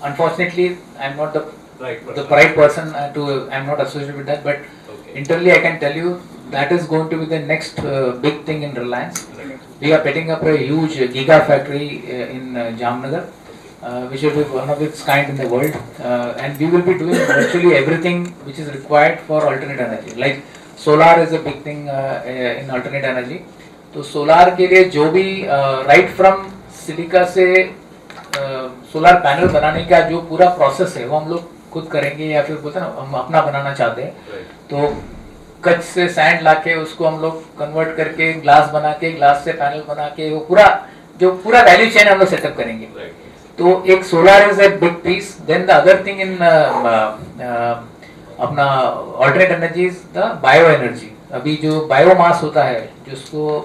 Speaker 4: Unfortunately, I'm not the right person to. I'm not associated with that. But internally, I can tell you that is going to be the next big thing in Reliance. We are setting up a huge gigafactory in Jamnagar. Which will be one of its kind in the world, and we will be doing virtually everything which is required for alternate energy. Like solar is a big thing in alternate energy. तो सोलार के लिए जो भी राइट फ्रॉम सिलिका से सोलार पैनल बनाने का जो पूरा प्रोसेस है वो हम लोग खुद करेंगे, या फिर बोलते हैं ना हम अपना बनाना चाहते हैं तो कच्छ से सैंड लाके उसको हम लोग कन्वर्ट करके ग्लास बना के, ग्लास से पैनल बना के वो पूरा जो पूरा वैल्यू चेन हम लोग सेटअप करेंगे। तो एक solar is a big piece. Then the other thing in अपना alternate energy is the bio energy. अभी जो बायोमास होता है जिसको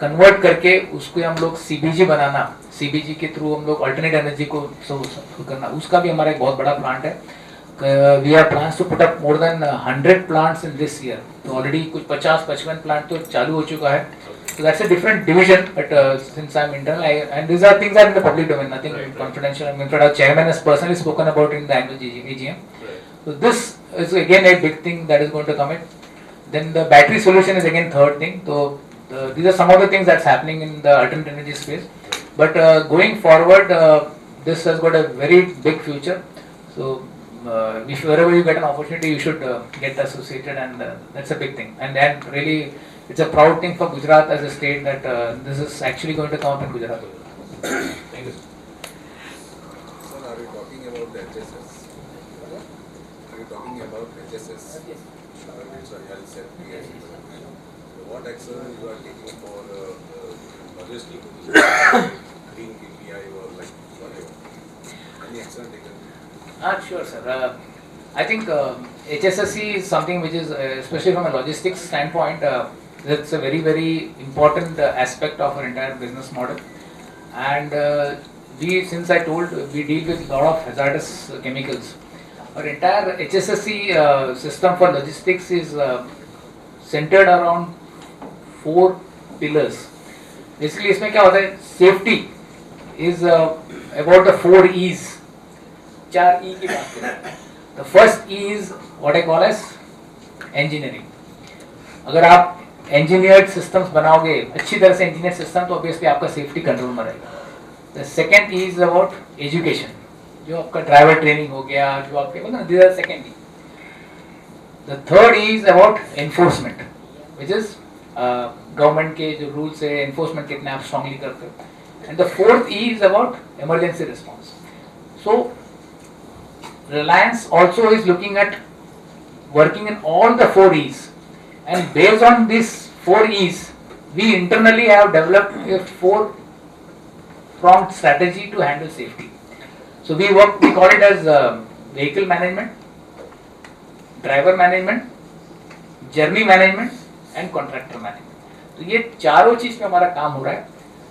Speaker 4: कन्वर्ट करके उसको हम लोग सीबीजी बनाना, सीबीजी के थ्रू हम लोग अल्टरनेट एनर्जी को करना, उसका भी हमारा एक बहुत बड़ा प्लांट है. We are plans to put up more than 100 plants in this year. तो ऑलरेडी कुछ 50-55 प्लांट तो चालू हो चुका है. So that's a different division, but since I'm internal, and these are things that are in the public domain, nothing confidential. I mean, in fact, our chairman has personally spoken about in the annual AGM. So this is again a big thing that is going to come in. Then the battery solution is again third thing. So these are some of the things that's happening in the alternate energy space. But going forward, this has got a very big future. So if wherever you get an opportunity, you should get associated, and that's a big thing. And really, it's a proud thing for Gujarat as a state that this is actually going to come up in Gujarat.
Speaker 8: Thank you.
Speaker 9: Sir, are you talking about the HSS? Are you talking about HSS?
Speaker 4: Yes.
Speaker 9: It's a health safety. So what action you are taking for logistics, green KPI or like whatever? Any action taken?
Speaker 4: Sure, sir. I think HSSC is something which is, especially from a logistics standpoint, that's a very, very important aspect of our entire business model. And we, since I told, we deal with a lot of hazardous chemicals. Our entire HSSC system for logistics is centered around 4 pillars. Basically, इसमें क्या होता है? Safety is about the 4 E's. 4 E की बात करें. The first E is what I call as engineering. अगर आप engineered systems बनाओगे, अच्छी तरह से engineered system, तो obviously आपका safety control में रहेगा. The second E is about education. जो आपका driver training हो गया, जो आपके मतलब these are second E. The third E is about enforcement, which is government के जो rules है, enforcement कितने आप strongly करते हो. And the fourth E is about emergency response. So Reliance also is looking at working in all the 4 E's, and based on these 4 E's, we internally have developed a 4-pronged strategy to handle safety. So we call it as vehicle management, driver management, journey management and contractor management. तो ये चारों चीज में हमारा काम हो रहा है.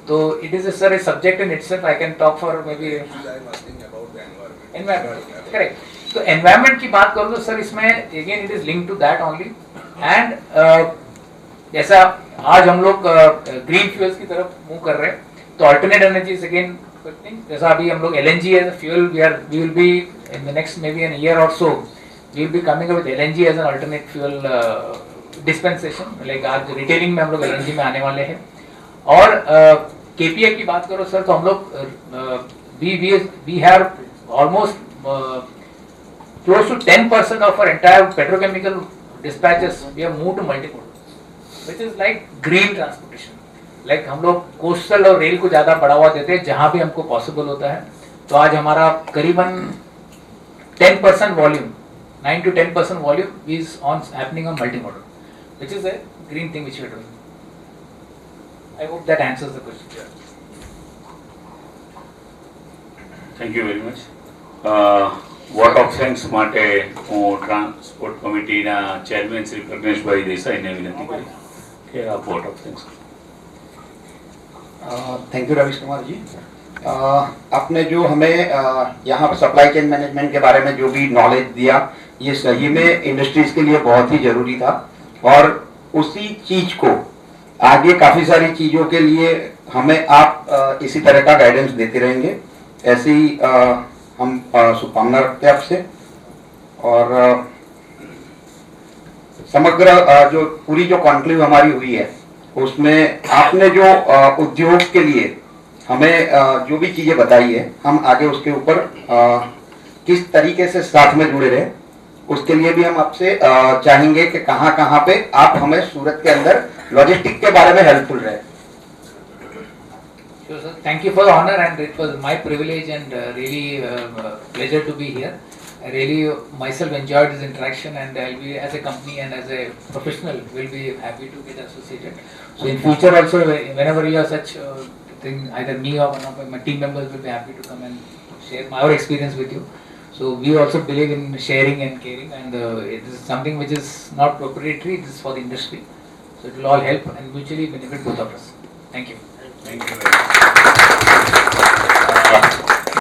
Speaker 4: तो it is a subject in itself. I can talk for maybe.
Speaker 9: Actually, I am asking about the environment.
Speaker 4: Environment, correct. तो environment की बात करूँ तो सर इसमें again it is linked to that only. And जैसा आज हम लोग green fuels की तरफ मूव कर रहे हैं, तो alternate energy is again जैसा अभी हम लोग LNG as a fuel, we will be in the next maybe a year or so, we will be coming up with LNG as an alternate fuel dispensation. Like आज retailing में हम लोग LNG में आने वाले हैं. और KPI की बात करो सर, तो हम लोग we have almost close to 10% of our entire petrochemical dispatches we have moved to multimodal, which is like green transportation. Like हम लोग कोस्टल और रेल को ज़्यादा बढ़ावा देते हैं जहाँ भी हमको पॉसिबल होता है. तो आज हमारा करीबन 10% volume, 9 to 10% volume is happening on multimodal, which is a green thing which we are doing. I hope that answers the question.
Speaker 7: Thank you very much. Vote of thanks માટે હું ટ્રાન્સપોર્ટ કમિટીના ચેરમેન શ્રી પ્રજ્ઞેશભાઈ દેસાઈને વિનંતી કરીશ કે આ vote of thanks.
Speaker 10: Thank you Ravish Kumar ji. आपने जो हमें यहाँ पर सप्लाई चेन मैनेजमेंट के बारे में जो भी नॉलेज दिया, ये सही में इंडस्ट्रीज के लिए बहुत ही जरूरी था. और उसी चीज को आगे काफी सारी चीजों के लिए हमें आप इसी तरह का गाइडेंस देते रहेंगे. ऐसी हम शुभकामना रखते हैं आपसे. और समग्र जो पूरी जो कॉन्क्लेव हमारी हुई है उसमें आपने जो उद्योग के लिए हमें जो भी चीजें बताई है, हम आगे उसके ऊपर किस तरीके से साथ में जुड़े रहे, उसके लिए भी हम आपसे चाहेंगे कि कहाँ कहाँ पे आप हमें सूरत के अंदर लॉजिस्टिक के बारे में हेल्पफुल रहे.
Speaker 4: Sure, sir. Thank you for the honor, and it was my privilege and really pleasure to be here. I really myself enjoyed this interaction, and I'll be, as a company and as a professional, will be happy to get associated. So in future also, whenever you have such think either me or one of my team members will be happy to come and share our experience with you. So we also believe in sharing and caring, and it is something which is not proprietary, it is for the industry. So it will all help and mutually benefit both of us. Thank you.
Speaker 7: Thank you very much.